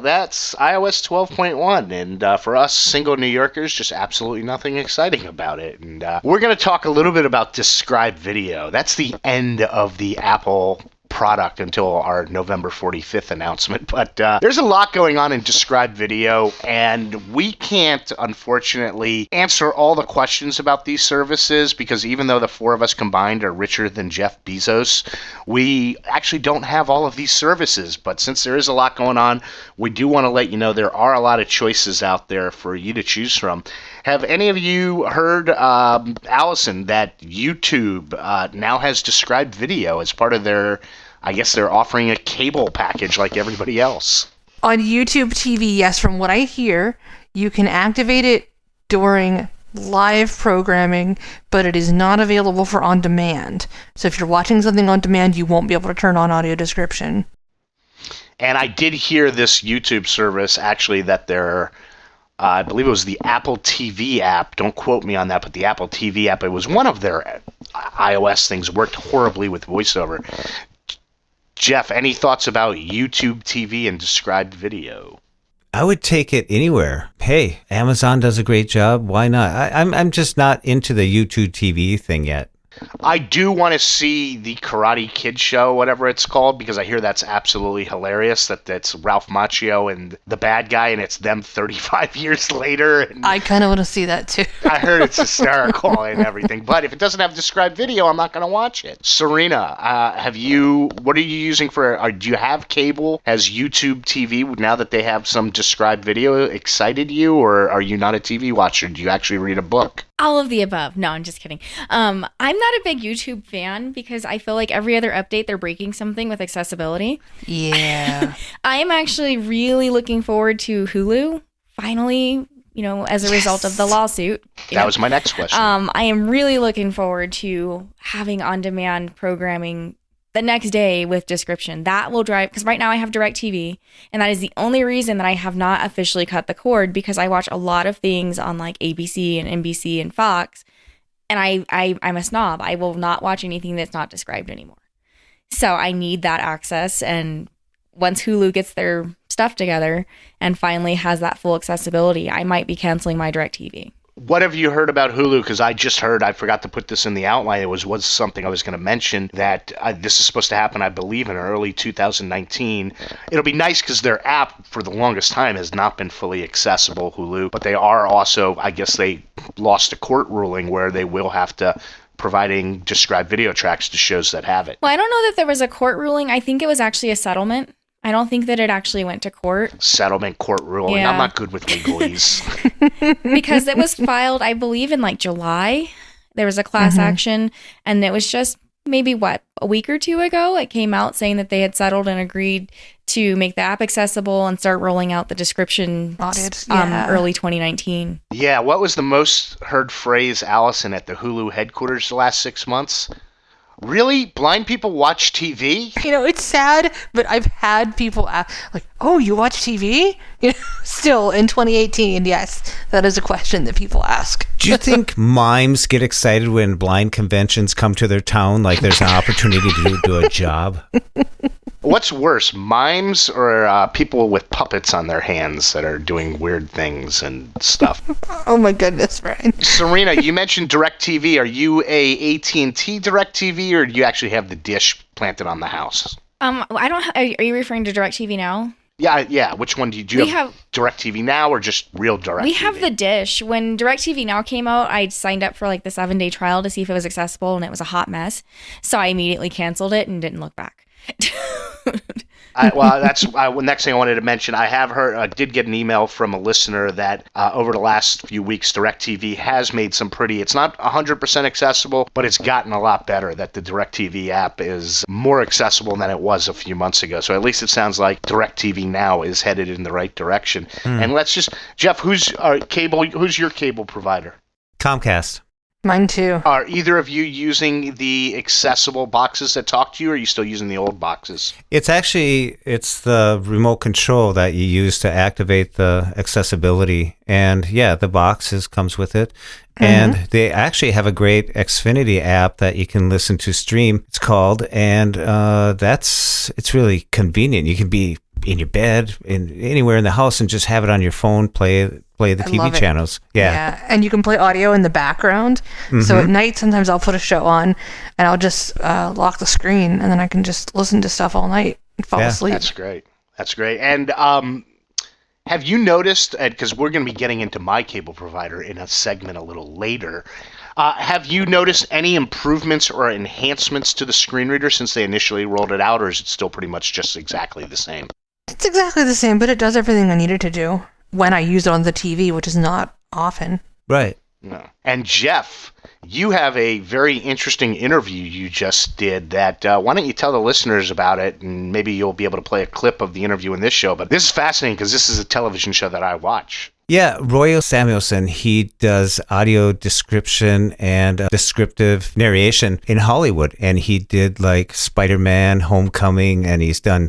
that's iOS 12.1, and for us single New Yorkers, just absolutely nothing exciting about it. And we're going to talk a little bit about Describe Video. That's the end of the Apple product until our November 45th announcement. But there's a lot going on in Describe Video, and we can't, unfortunately, answer all the questions about these services because even though the 4 of us combined are richer than Jeff Bezos, we actually don't have all of these services. But since there is a lot going on, we do want to let you know there are a lot of choices out there for you to choose from. Have any of you heard, Allison, that YouTube now has Describe Video as part of their, I guess they're offering a cable package like everybody else? On YouTube TV, yes, from what I hear, you can activate it during live programming, but it is not available for on demand. So if you're watching something on demand, you won't be able to turn on audio description. And I did hear this YouTube service, actually, that they're I believe it was the Apple TV app. Don't quote me on that, but the Apple TV app, it was one of their iOS things, worked horribly with VoiceOver. Jeff, any thoughts about YouTube TV and Described Video? I would take it anywhere. Hey, Amazon does a great job. Why not? I'm just not into the YouTube TV thing yet. I do want to see the Karate Kid show, whatever it's called, because I hear that's absolutely hilarious, that's Ralph Macchio and the bad guy, and it's them 35 years later. And I kind of want to see that, too. I heard it's hysterical and everything, but if it doesn't have Described Video, I'm not going to watch it. Serena, what are you using for, do you have cable? Has YouTube TV, now that they have some Described Video, excited you, or are you not a TV watcher? Do you actually read a book? All of the above. No, I'm just kidding. I'm not a big YouTube fan because I feel like every other update they're breaking something with accessibility. Yeah. I am actually really looking forward to Hulu finally, as a result of the lawsuit. That was my next question. I am really looking forward to having on-demand programming the next day with description. That will drive, because right now I have DirecTV, and that is the only reason that I have not officially cut the cord, because I watch a lot of things on like ABC and NBC and Fox, and I'm a snob. I will not watch anything that's not described anymore. So I need that access, and once Hulu gets their stuff together and finally has that full accessibility, I might be canceling my DirecTV. What have you heard about Hulu? Because I just heard, I forgot to put this in the outline. It was something I was going to mention, that this is supposed to happen, I believe, in early 2019. It'll be nice because their app for the longest time has not been fully accessible, Hulu. But they are also, I guess they lost a court ruling where they will have to providing described video tracks to shows that have it. Well, I don't know that there was a court ruling. I think it was actually a settlement. I don't think that it actually went to court. Settlement, court ruling. Yeah. I'm not good with legalese. Because it was filed, I believe, in like July. There was a class action, and it was just maybe, a week or two ago, it came out saying that they had settled and agreed to make the app accessible and start rolling out the description Audit, early 2019. Yeah, what was the most heard phrase, Allison, at the Hulu headquarters the last 6 months? Really? Blind people watch TV? It's sad, but I've had people ask, like, oh, you watch TV? Still in 2018, yes, that is a question that people ask. Do you think mimes get excited when blind conventions come to their town, like there's an opportunity to do a job? What's worse, mimes or people with puppets on their hands that are doing weird things and stuff? Oh my goodness, Ryan. Serina, you mentioned DirecTV. Are you a AT&T DirecTV, or do you actually have the dish planted on the house? I don't. Are you referring to DirecTV Now? Yeah. Which one do you have? DirecTV Now or just real DirecTV? We have the dish. When DirecTV Now came out, I signed up for like the 7-day trial to see if it was accessible, and it was a hot mess. So I immediately canceled it and didn't look back. That's next thing I wanted to mention. I have heard, did get an email from a listener that over the last few weeks, DirecTV has made some it's not 100% accessible, but it's gotten a lot better, that the DirecTV app is more accessible than it was a few months ago. So at least it sounds like DirecTV Now is headed in the right direction. And let's just, Jeff, who's your cable provider? Comcast. Mine too. Are either of you using the accessible boxes that talk to you, or are you still using the old boxes? It's the remote control that you use to activate the accessibility. And yeah, the boxes comes with it. And they actually have a great Xfinity app that you can listen to stream, it's called. And it's really convenient. You can be in your bed, anywhere in the house, and just have it on your phone, play the TV channels. Yeah. And you can play audio in the background. So at night, sometimes I'll put a show on and I'll just lock the screen, and then I can just listen to stuff all night and fall asleep. That's great. And have you noticed, because we're going to be getting into my cable provider in a segment a little later, have you noticed any improvements or enhancements to the screen reader since they initially rolled it out, or is it still pretty much just exactly the same? It's exactly the same, but it does everything I need it to do when I use it on the TV, which is not often. Right. No. And Jeff, you have a very interesting interview you just did that, why don't you tell the listeners about it, and maybe you'll be able to play a clip of the interview in this show. But this is fascinating because this is a television show that I watch. Yeah, Roy Samuelson, he does audio description and descriptive narration in Hollywood. And he did like Spider-Man, Homecoming, and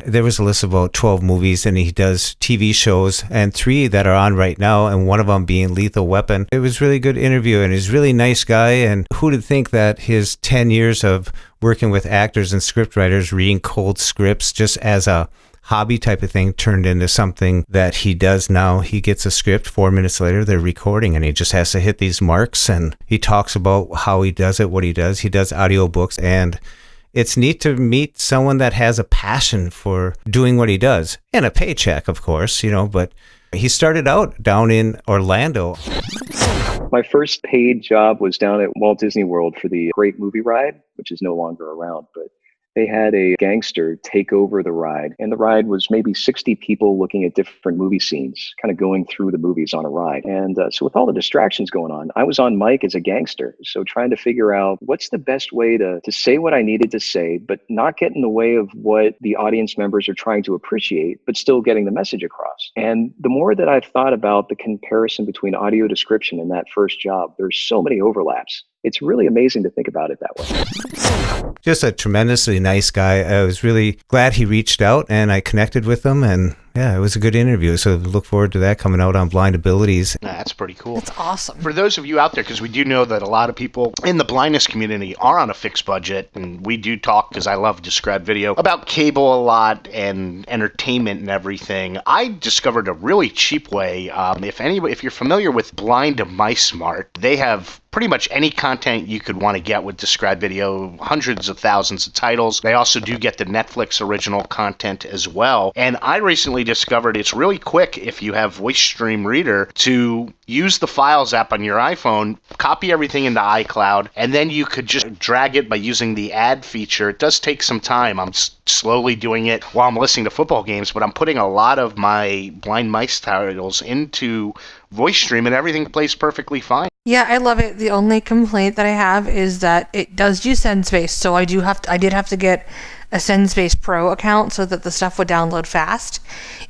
there was a list of about 12 movies, and he does TV shows, and 3 that are on right now, and one of them being Lethal Weapon. It was a really good interview, and he's a really nice guy. And who'd think that his 10 years of working with actors and scriptwriters, reading cold scripts just as a hobby type of thing turned into something that he does now. He gets a script, 4 minutes later they're recording, and he just has to hit these marks, and he talks about how he does it, what he does. He does audiobooks, and it's neat to meet someone that has a passion for doing what he does, and a paycheck, of course, but he started out down in Orlando. My first paid job was down at Walt Disney World for the Great Movie Ride, which is no longer around, but They had a gangster take over the ride, and the ride was maybe 60 people looking at different movie scenes, kind of going through the movies on a ride. And so with all the distractions going on, I was on mic as a gangster. So trying to figure out what's the best way to say what I needed to say, but not get in the way of what the audience members are trying to appreciate, but still getting the message across. And the more that I've thought about the comparison between audio description and that first job, there's so many overlaps. It's really amazing to think about it that way. Just a tremendously nice guy. I was really glad he reached out and I connected with him, and yeah, it was a good interview. So look forward to that coming out on Blind Abilities. That's pretty cool. That's awesome. For those of you out there, because we do know that a lot of people in the blindness community are on a fixed budget, and we do talk, because I love described video, about cable a lot and entertainment and everything. I discovered a really cheap way. If you're familiar with Blind MySmart, they have pretty much any content you could want to get with described video, hundreds of thousands of titles. They also do get the Netflix original content as well. And I recently discovered it's really quick if you have Voice Stream Reader to use the Files app on your iPhone, copy everything into iCloud, and then you could just drag it by using the add feature. It does take some time. I'm slowly doing it while I'm listening to football games, but I'm putting a lot of my Blind Mice titles into Voice Stream, and everything plays perfectly fine. Yeah, I love it. The only complaint that I have is that it does use SendSpace, so I did have to get a SendSpace Pro account so that the stuff would download fast.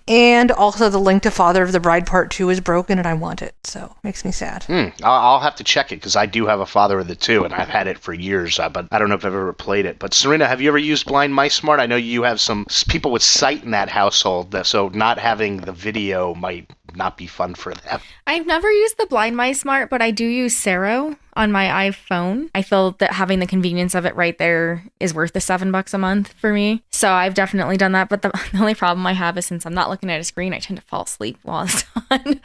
And also the Link to Father of the Bride Part 2 is broken and I want it, so it makes me sad. I'll have to check it, because I do have a Father of the 2 and I've had it for years, but I don't know if I've ever played it. But Serena, have you ever used Blind MySmart? I know you have some people with sight in that household, so not having the video might not be fun for them. I've never used the Blind MySmart, but I do use Sero on my iPhone. I feel that having the convenience of it right there is worth the $7 a month for me. So I've definitely done that. But the only problem I have is since I'm not looking at a screen, I tend to fall asleep while it's on.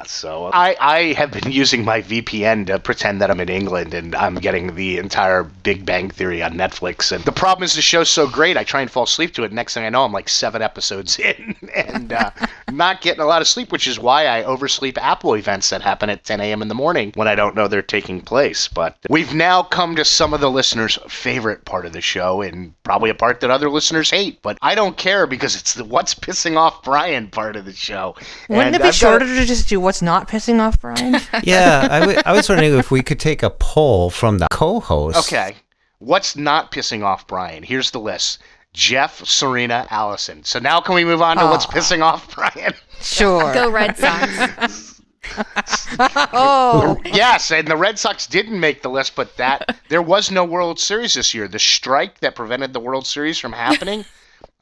So I have been using my VPN to pretend that I'm in England and I'm getting the entire Big Bang Theory on Netflix. And the problem is the show's so great, I try and fall asleep to it. Next thing I know, I'm like 7 episodes in and not getting a lot of sleep, which is why I oversleep Apple events that happen at 10 a.m. in the morning when I don't know they're taking place. But we've now come to some of the listeners' favorite part of the show, and probably a part that other listeners hate. But I don't care, because it's the what's pissing off Brian part of the show. Wouldn't it be shorter to just do what's not pissing off Brian? Yeah, I was wondering if we could take a poll from the co-host. Okay. What's not pissing off Brian? Here's the list. Jeff, Serena, Allison. So now can we move on to what's pissing off Brian? Sure. Go Red Sox. Oh. Yes, and the Red Sox didn't make the list, but there was no World Series this year. The strike that prevented the World Series from happening,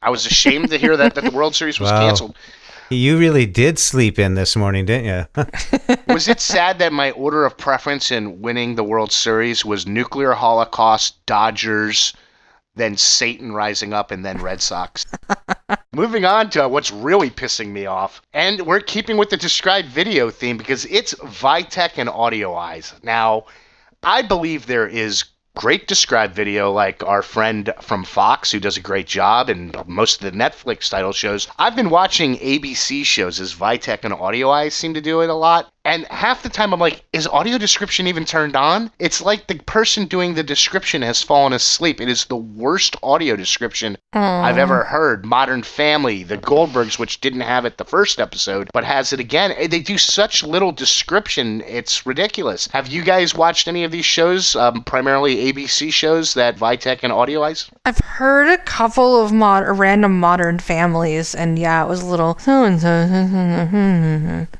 I was ashamed to hear that the World Series was canceled. You really did sleep in this morning, didn't you? Was it sad that my order of preference in winning the World Series was nuclear holocaust, Dodgers, then Satan rising up, and then Red Sox? Moving on to what's really pissing me off. And we're keeping with the described video theme, because it's Vitek and Audio Eyes. Now, I believe there is great described video, like our friend from Fox, who does a great job, and most of the Netflix title shows. I've been watching ABC shows, as Vitek and Audio Eyes seem to do it a lot. And half the time I'm like, is audio description even turned on? It's like the person doing the description has fallen asleep. It is the worst audio description I've ever heard. Modern Family, The Goldbergs, which didn't have it the first episode, but has it again. They do such little description, it's ridiculous. Have you guys watched any of these shows, primarily ABC shows, that Vitek and Audio Eyes? I've heard a couple of random Modern Families, and yeah, it was a little so-and-so.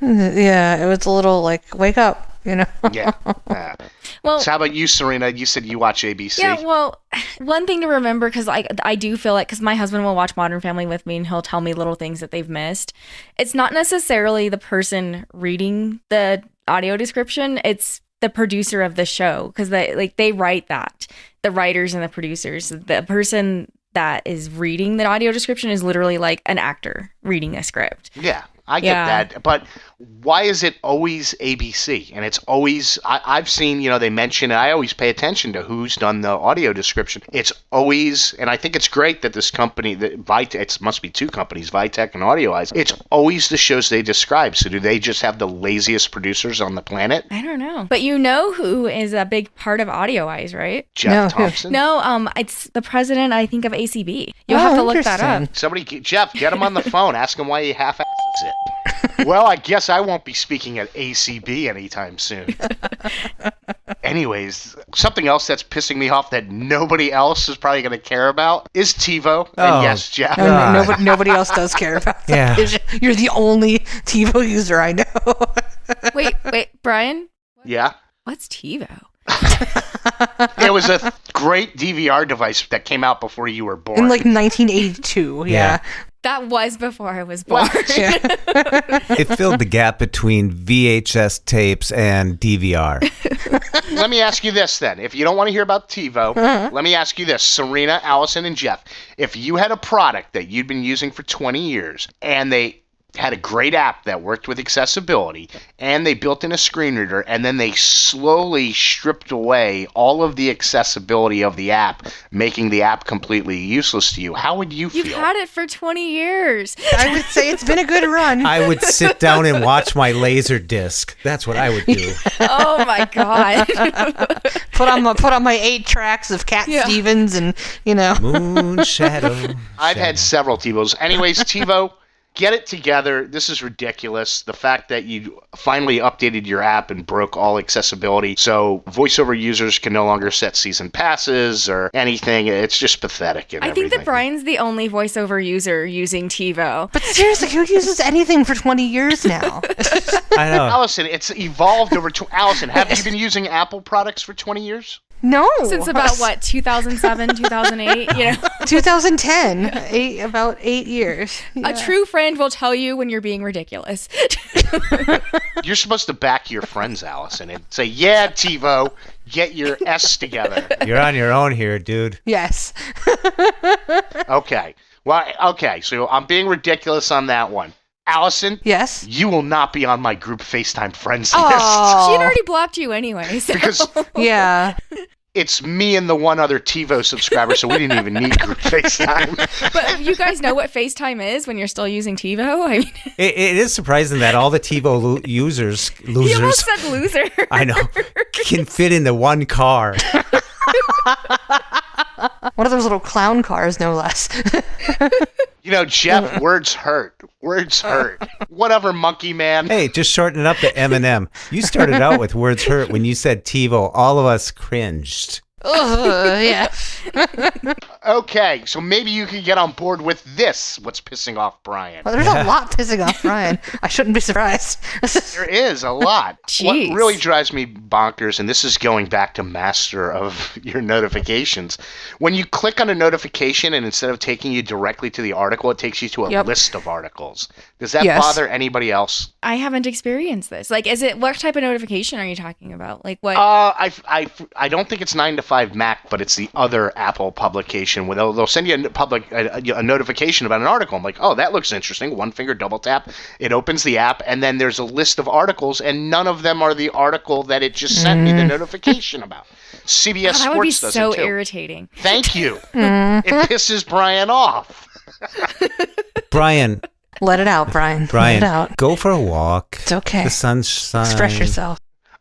Yeah, it was a little like, wake up, you know? Yeah. Well, so how about you, Serena? You said you watch ABC. Yeah, well, one thing to remember, because I do feel like, because my husband will watch Modern Family with me and he'll tell me little things that they've missed. It's not necessarily the person reading the audio description, it's the producer of the show, because they write that. The writers and the producers, the person that is reading the audio description is literally like an actor reading a script. Yeah, I get that. But why is it always ABC? And it's always, I've seen, they mention, I always pay attention to who's done the audio description. It's always, and I think it's great that this company, it must be two companies, Vitek and Audio Eyes, it's always the shows they describe. So do they just have the laziest producers on the planet? I don't know. But you know who is a big part of Audio Eyes, right? Jeff Thompson? No, it's the president, I think, of ACB. You'll have to look that up. Jeff, get him on the phone. Ask him why he half-asses it. Well, I guess I won't be speaking at ACB anytime soon. Anyways, something else that's pissing me off that nobody else is probably going to care about is TiVo. And yes, Jeff. Nobody else does care about that. Yeah. You're the only TiVo user I know. Wait, Brian? Yeah? What's TiVo? It was a great DVR device that came out before you were born. In like 1982, yeah. That was before I was born. It filled the gap between VHS tapes and DVR. Let me ask you this then. If you don't want to hear about TiVo, let me ask you this. Serina, Allison, and Jeff, if you had a product that you'd been using for 20 years and they had a great app that worked with accessibility, and they built in a screen reader, and then they slowly stripped away all of the accessibility of the app, making the app completely useless to you, how would you feel? You've had it for 20 years. I would say it's been a good run. I would sit down and watch my laser disc. That's what I would do. Oh my God. Put on my 8 tracks of Cat Stevens and, Moon Shadow. I've had several TiVos. Anyways, TiVo, get it together. This is ridiculous. The fact that you finally updated your app and broke all accessibility so voiceover users can no longer set season passes or anything. It's just pathetic. I think that Brian's the only voiceover user using TiVo. But seriously, who uses anything for 20 years now? I know. Allison, it's evolved over Allison, have you been using Apple products for 20 years? No. Since about, 2007, 2008? 2010. About 8 years. Yeah. A true friend will tell you when you're being ridiculous. You're supposed to back your friends, Allison, and say, yeah, TiVo, get your S together. You're on your own here, dude. Yes. Okay. Well, okay, so I'm being ridiculous on that one. Allison? Yes? You will not be on my group FaceTime friends list. Oh. She had already blocked you anyway. So. Because it's me and the one other TiVo subscriber, so we didn't even need group FaceTime. But you guys know what FaceTime is when you're still using TiVo? I mean, it is surprising that all the TiVo losers. You almost said loser. I know. Can fit into one car. One of those little clown cars, no less. Jeff, words hurt. Words hurt. Whatever, monkey man. Hey, just shorten it up to M&M. You started out with words hurt when you said TiVo. All of us cringed. Yeah. Okay, so maybe you can get on board with this. What's pissing off Brian? Well, there's a lot pissing off Brian. I shouldn't be surprised. There is a lot. Jeez. What really drives me bonkers, and this is going back to master of your notifications, when you click on a notification and instead of taking you directly to the article, it takes you to a list of articles. Does that bother anybody else? I haven't experienced this. Like, what type of notification are you talking about? Like what? I don't think it's 9 to 5 Mac, but it's the other Apple publication where they'll send you a notification about an article. I'm like, oh, that looks interesting. One finger double tap. It opens the app, and then there's a list of articles, and none of them are the article that it just sent me the notification about. CBS Sports does it too. That would be so irritating. Thank you. It pisses Brian off. Brian. Let it out, Brian. Brian, let it out. Go for a walk. It's okay. The sun's shining. Express yourself.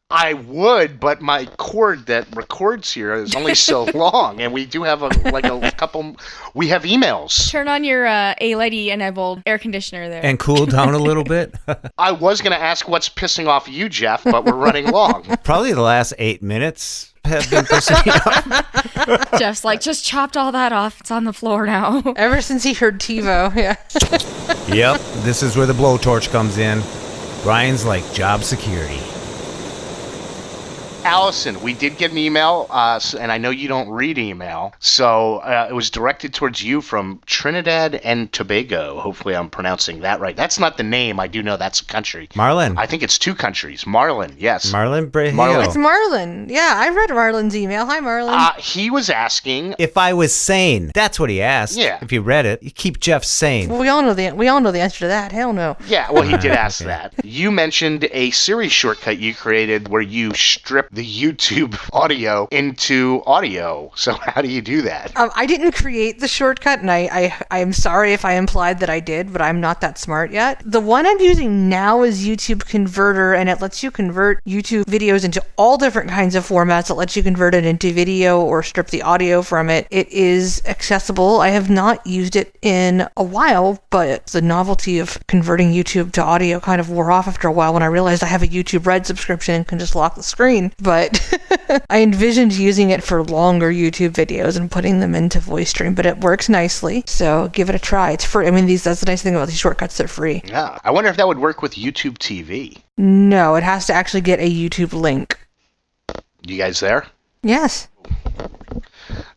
I would, but my cord that records here is only so long, and we do have a couple. We have emails. Turn on your A-Lady enabled air conditioner there, and cool down a little bit. I was going to ask what's pissing off you, Jeff, but we're running long. Probably the last 8 minutes have been pissing me off. Jeff's like, just chopped all that off. It's on the floor now. Ever since he heard TiVo, yeah. Yep, this is where the blowtorch comes in. Brian's like job security. Allison, we did get an email, and I know you don't read email, so it was directed towards you from Trinidad and Tobago. Hopefully I'm pronouncing that right. That's not the name. I do know that's a country. Marlon. I think it's 2 countries. Marlon, yes. Marlon Brahio. Marlon. It's Marlon. Yeah, I read Marlon's email. Hi, Marlon. He was asking If I was sane. That's what he asked. Yeah. If you read it, you keep Jeff sane. Well, we all know the answer to that. Hell no. Yeah, well, he did ask Okay. that. You mentioned a Siri shortcut you created where you strip the YouTube audio into audio. So how do you do that? I didn't create the shortcut, and I'm sorry if I implied that I did, but I'm not that smart yet. The one I'm using now is YouTube Converter, and it lets you convert YouTube videos into all different kinds of formats. It lets you convert it into video or strip the audio from it. It is accessible. I have not used it in a while, but the novelty of converting YouTube to audio kind of wore off after a while when I realized I have a YouTube Red subscription and can just lock the screen. But I envisioned using it for longer YouTube videos and putting them into voice stream, but it works nicely. So give it a try. It's free. I mean, that's the nice thing about these shortcuts. They're free. Yeah, I wonder if that would work with YouTube TV. No, it has to actually get a YouTube link. You guys there? Yes.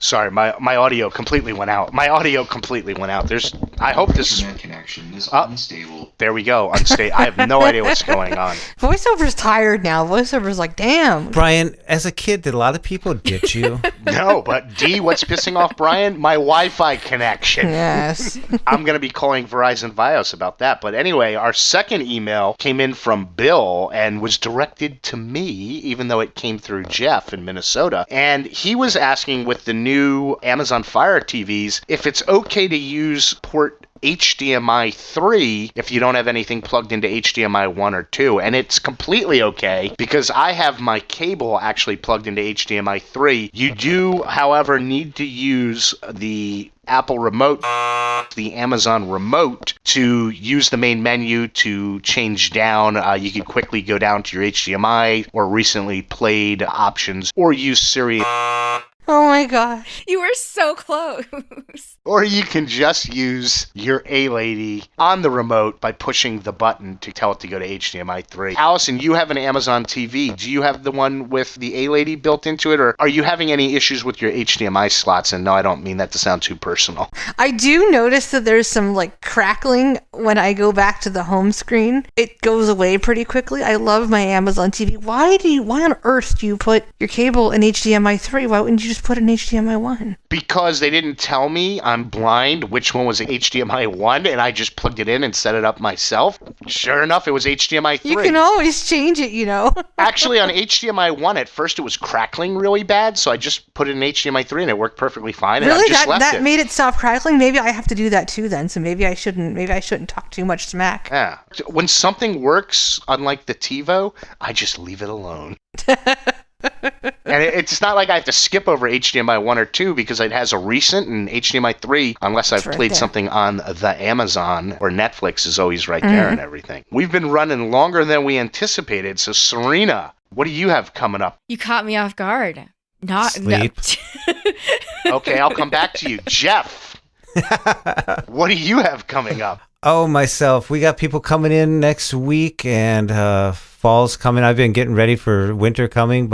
Sorry, my audio completely went out. I hope this is... Internet connection is unstable. There we go. Unstable. I have no idea what's going on. VoiceOver's tired now. VoiceOver's like, damn. Brian, as a kid, did a lot of people ditch you? No, but D, what's pissing off Brian? My Wi-Fi connection. Yes. I'm going to be calling Verizon Vios about that. But anyway, our second email came in from Bill and was directed to me, even though it came through Jeff in Minnesota. And he was asking with the new Amazon Fire TVs if it's okay to use port HDMI 3 if you don't have anything plugged into HDMI 1 or 2. And it's completely okay because I have my cable actually plugged into HDMI 3. You do, however, need to use the Apple remote, the Amazon remote, to use the main menu to change down. You can quickly go down to your HDMI or recently played options or use Siri. Oh my gosh. You were so close. Or you can just use your A-Lady on the remote by pushing the button to tell it to go to HDMI 3. Allison, you have an Amazon TV. Do you have the one with the A-Lady built into it, or are you having any issues with your HDMI slots? And no, I don't mean that to sound too personal. I do notice that there's some like crackling when I go back to the home screen. It goes away pretty quickly. I love my Amazon TV. Why on earth do you put your cable in HDMI 3? Why wouldn't you just put it in HDMI 1? Because they didn't tell me, I'm blind, which one was HDMI 1, and I just plugged it in and set it up myself. Sure enough, it was HDMI 3. You can always change it, you know. Actually, on HDMI 1, at first it was crackling really bad, so I just put it in HDMI 3 and it worked perfectly fine. And Really? I just left That it. made it stop crackling? Maybe I have to do that too then, so maybe I shouldn't talk too much smack. Yeah. When something works, unlike the TiVo, I just leave it alone. And it's not like I have to skip over HDMI 1 or 2 because it has a recent, and HDMI 3, unless I've right played there. something on the Amazon or Netflix, is always right there and everything. We've been running longer than we anticipated, so Serina, what do you have coming up? You caught me off guard. Not Sleep. No. Okay, I'll come back to you. Jeff, what do you have coming up? Oh, myself. We got people coming in next week, and fall's coming. I've been getting ready for winter coming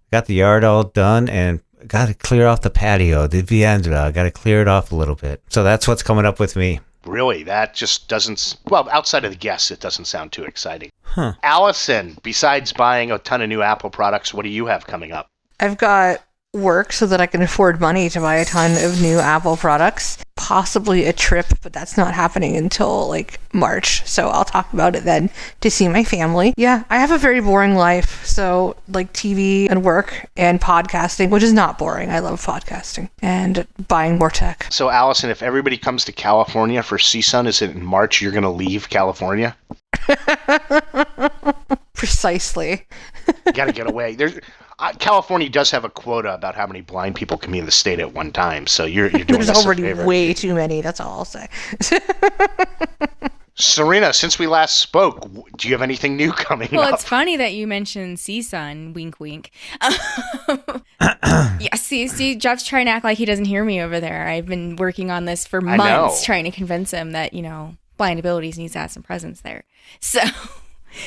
got the yard all done and got to clear off the patio, the viandra. Got to clear it off a little bit. So that's what's coming up with me. Really, that just doesn't... Well, outside of the guests, it doesn't sound too exciting. Huh. Allison, besides buying a ton of new Apple products, what do you have coming up? I've got work so that I can afford money to buy a ton of new Apple products. Possibly a trip, but that's not happening until like March. So I'll talk about it then to see my family. Yeah, I have a very boring life. So like TV and work and podcasting, which is not boring. I love podcasting and buying more tech. So, Allison, if everybody comes to California for CSUN, is it in March you're going to leave California? Precisely. You got to get away. California does have a quota about how many blind people can be in the state at one time, so you're doing There's us a already favor. way too many. That's all I'll say. Serena, since we last spoke, do you have anything new coming Well, up? it's funny that you mentioned CSUN. Wink, wink. Yeah, see, Jeff's trying to act like he doesn't hear me over there. I've been working on this for months, know. trying to convince him that, blind abilities needs to have some presence there. So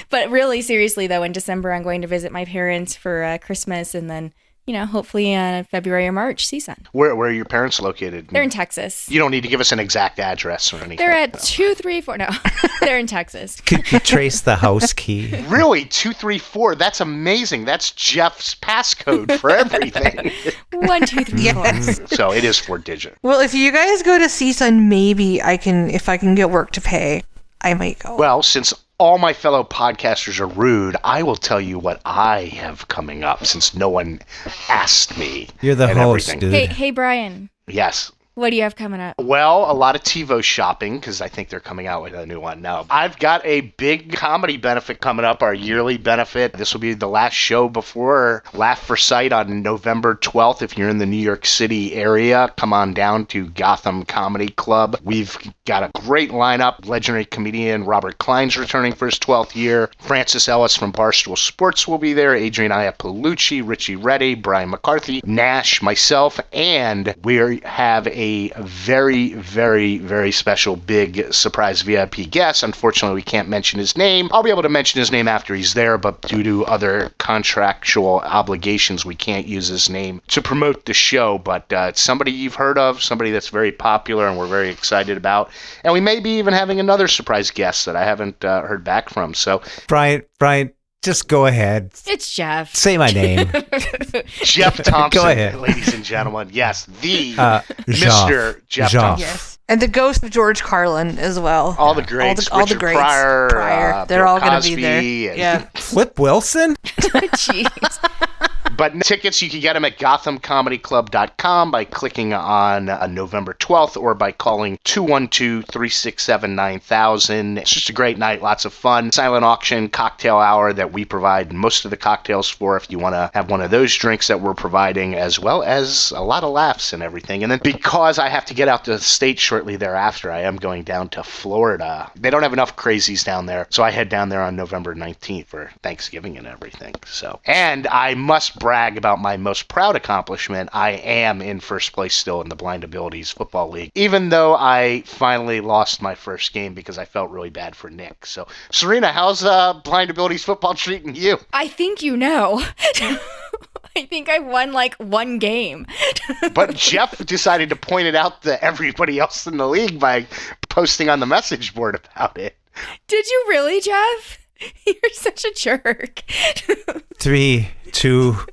But really, seriously, though, in December, I'm going to visit my parents for Christmas, and then, hopefully in February or March, CSUN. Where are your parents located? They're in Texas. You don't need to give us an exact address or anything. They're at 234. No, they're in Texas. Could you trace the house key? Really? 234? That's amazing. That's Jeff's passcode for everything. 1, 2, 3, 4. Yes. So it is 4-digit. Well, if you guys go to CSUN, maybe if I can get work to pay, I might go. Well, since all my fellow podcasters are rude, I will tell you what I have coming up since no one asked me. You're the and host, everything. dude. Hey, Brian. Yes. What do you have coming up? Well, a lot of TiVo shopping because I think they're coming out with a new one now. I've got a big comedy benefit coming up, our yearly benefit. This will be the last show before Laugh for Sight on November 12th. If you're in the New York City area, come on down to Gotham Comedy Club. We've got a great lineup. Legendary comedian Robert Klein's returning for his 12th year. Francis Ellis from Barstool Sports will be there. Adrian Iapolucci, Richie Reddy, Brian McCarthy, Nash, myself, and we have a very, very, very special big surprise VIP guest. Unfortunately, we can't mention his name. I'll be able to mention his name after he's there, but due to other contractual obligations, we can't use his name to promote the show. But it's somebody you've heard of, somebody that's very popular and we're very excited about. And we may be even having another surprise guest that I haven't heard back from. So, Brian, just go ahead. It's Jeff. Say my name. Jeff Thompson, Go ahead. ladies and gentlemen. Yes, the Jeff. Mr. Jeff Jeff. Thompson. Yes. And the ghost of George Carlin as well. All the greats. All the Richard greats. Pryor, They're Bill all going to be Cosby, there. and- Yeah. Flip Wilson? Jeez. But tickets, you can get them at GothamComedyClub.com by clicking on November 12th or by calling 212-367-9000. It's just a great night, lots of fun. Silent auction, cocktail hour that we provide most of the cocktails for if you want to have one of those drinks that we're providing, as well as a lot of laughs and everything. And then because I have to get out to the state shortly thereafter, I am going down to Florida. They don't have enough crazies down there, so I head down there on November 19th for Thanksgiving and everything. And I must brag about my most proud accomplishment. I am in first place still in the Blind Abilities Football League, even though I finally lost my first game because I felt really bad for Nick. So, Serina, how's Blind Abilities Football treating you? I think you know. I think I won like one game. But Jeff decided to point it out to everybody else in the league by posting on the message board about it. Did you really, Jeff? You're such a jerk. 3, 2, 1.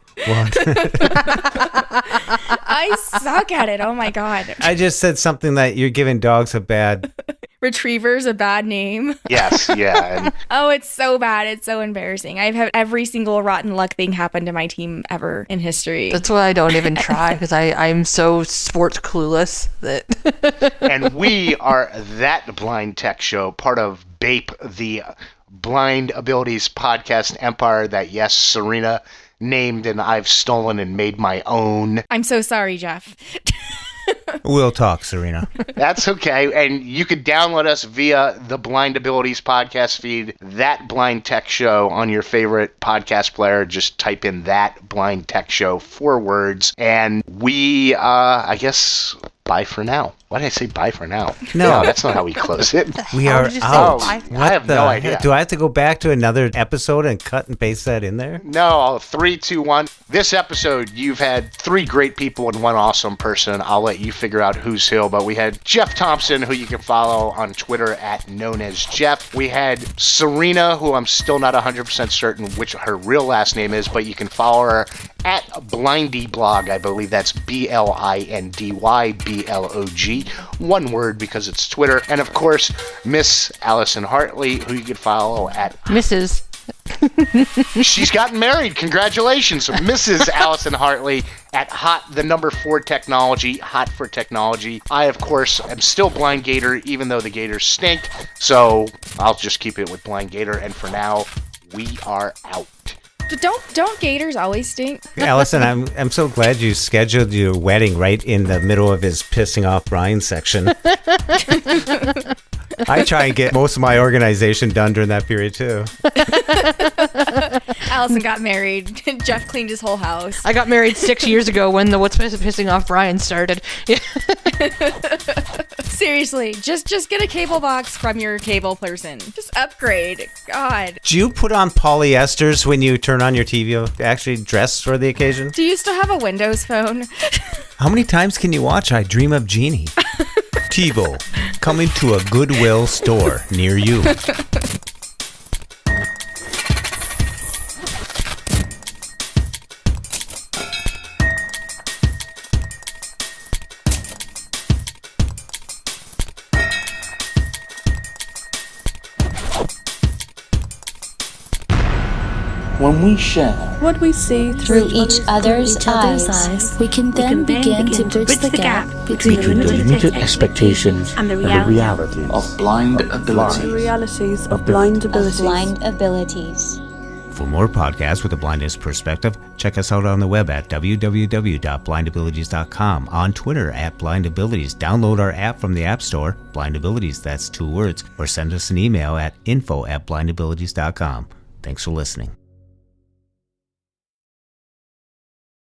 I suck at it. Oh my God. I just said something that you're giving dogs a bad... Retriever's a bad name. Yes, yeah. And Oh, it's so bad. It's so embarrassing. I've had every single rotten luck thing happen to my team ever in history. That's why I don't even try, because I'm so sports clueless that... and we are That Blind Tech Show, part of BAPE, the Blind Abilities Podcast Empire that, yes, Serina named and I've stolen and made my own. I'm so sorry, Jeff. We'll talk, Serina. That's okay. And you could download us via the Blind Abilities podcast feed, That Blind Tech Show, on your favorite podcast player. Just type in That Blind Tech Show, 4 words. And we, I guess, bye for now. Why did I say bye for now? No. That's not how we close it. We How are did you say out. bye? I have no idea. Do I have to go back to another episode and cut and paste that in there? No, 3, 2, 1. This episode, you've had 3 great people and 1 awesome person. I'll let you figure out who's who. But we had Jeff Thompson, who you can follow on Twitter at known as Jeff. We had Serina, who I'm still not 100% certain which her real last name is, but you can follow her at BlindyBlog. I believe that's BlindyBlog. 1 word because it's Twitter. And of course, Miss Allison Hartley, who you can follow at Mrs. She's gotten married. Congratulations. So Mrs. Allison Hartley at Hot4 Technology, Hot for Technology. I, of course, am still Blind Gator, even though the Gators stink. So I'll just keep it with Blind Gator. And for now, we are out. Don't gators always stink? Allison, I'm so glad you scheduled your wedding right in the middle of his pissing off Brian section. I try and get most of my organization done during that period too. Allison got married. Jeff cleaned his whole house. I got married 6 years ago when the What's Pissing Off Brian started. Yeah. Seriously, just get a cable box from your cable person. Just upgrade. God. Do you put on polyesters when you turn on your TV? Actually dress for the occasion? Do you still have a Windows phone? How many times can you watch I Dream of Jeannie? TiVo, coming to a Goodwill store near you. When we share what we see through each other's eyes, we can then begin to bridge the gap between the limited expectations and the realities of blind abilities. The realities of blind abilities. For more podcasts with a blindness perspective, check us out on the web at www.blindabilities.com, on Twitter at blindabilities. Download our app from the App Store, blindabilities, that's 2 words, or send us an email at info@blindabilities.com. Thanks for listening.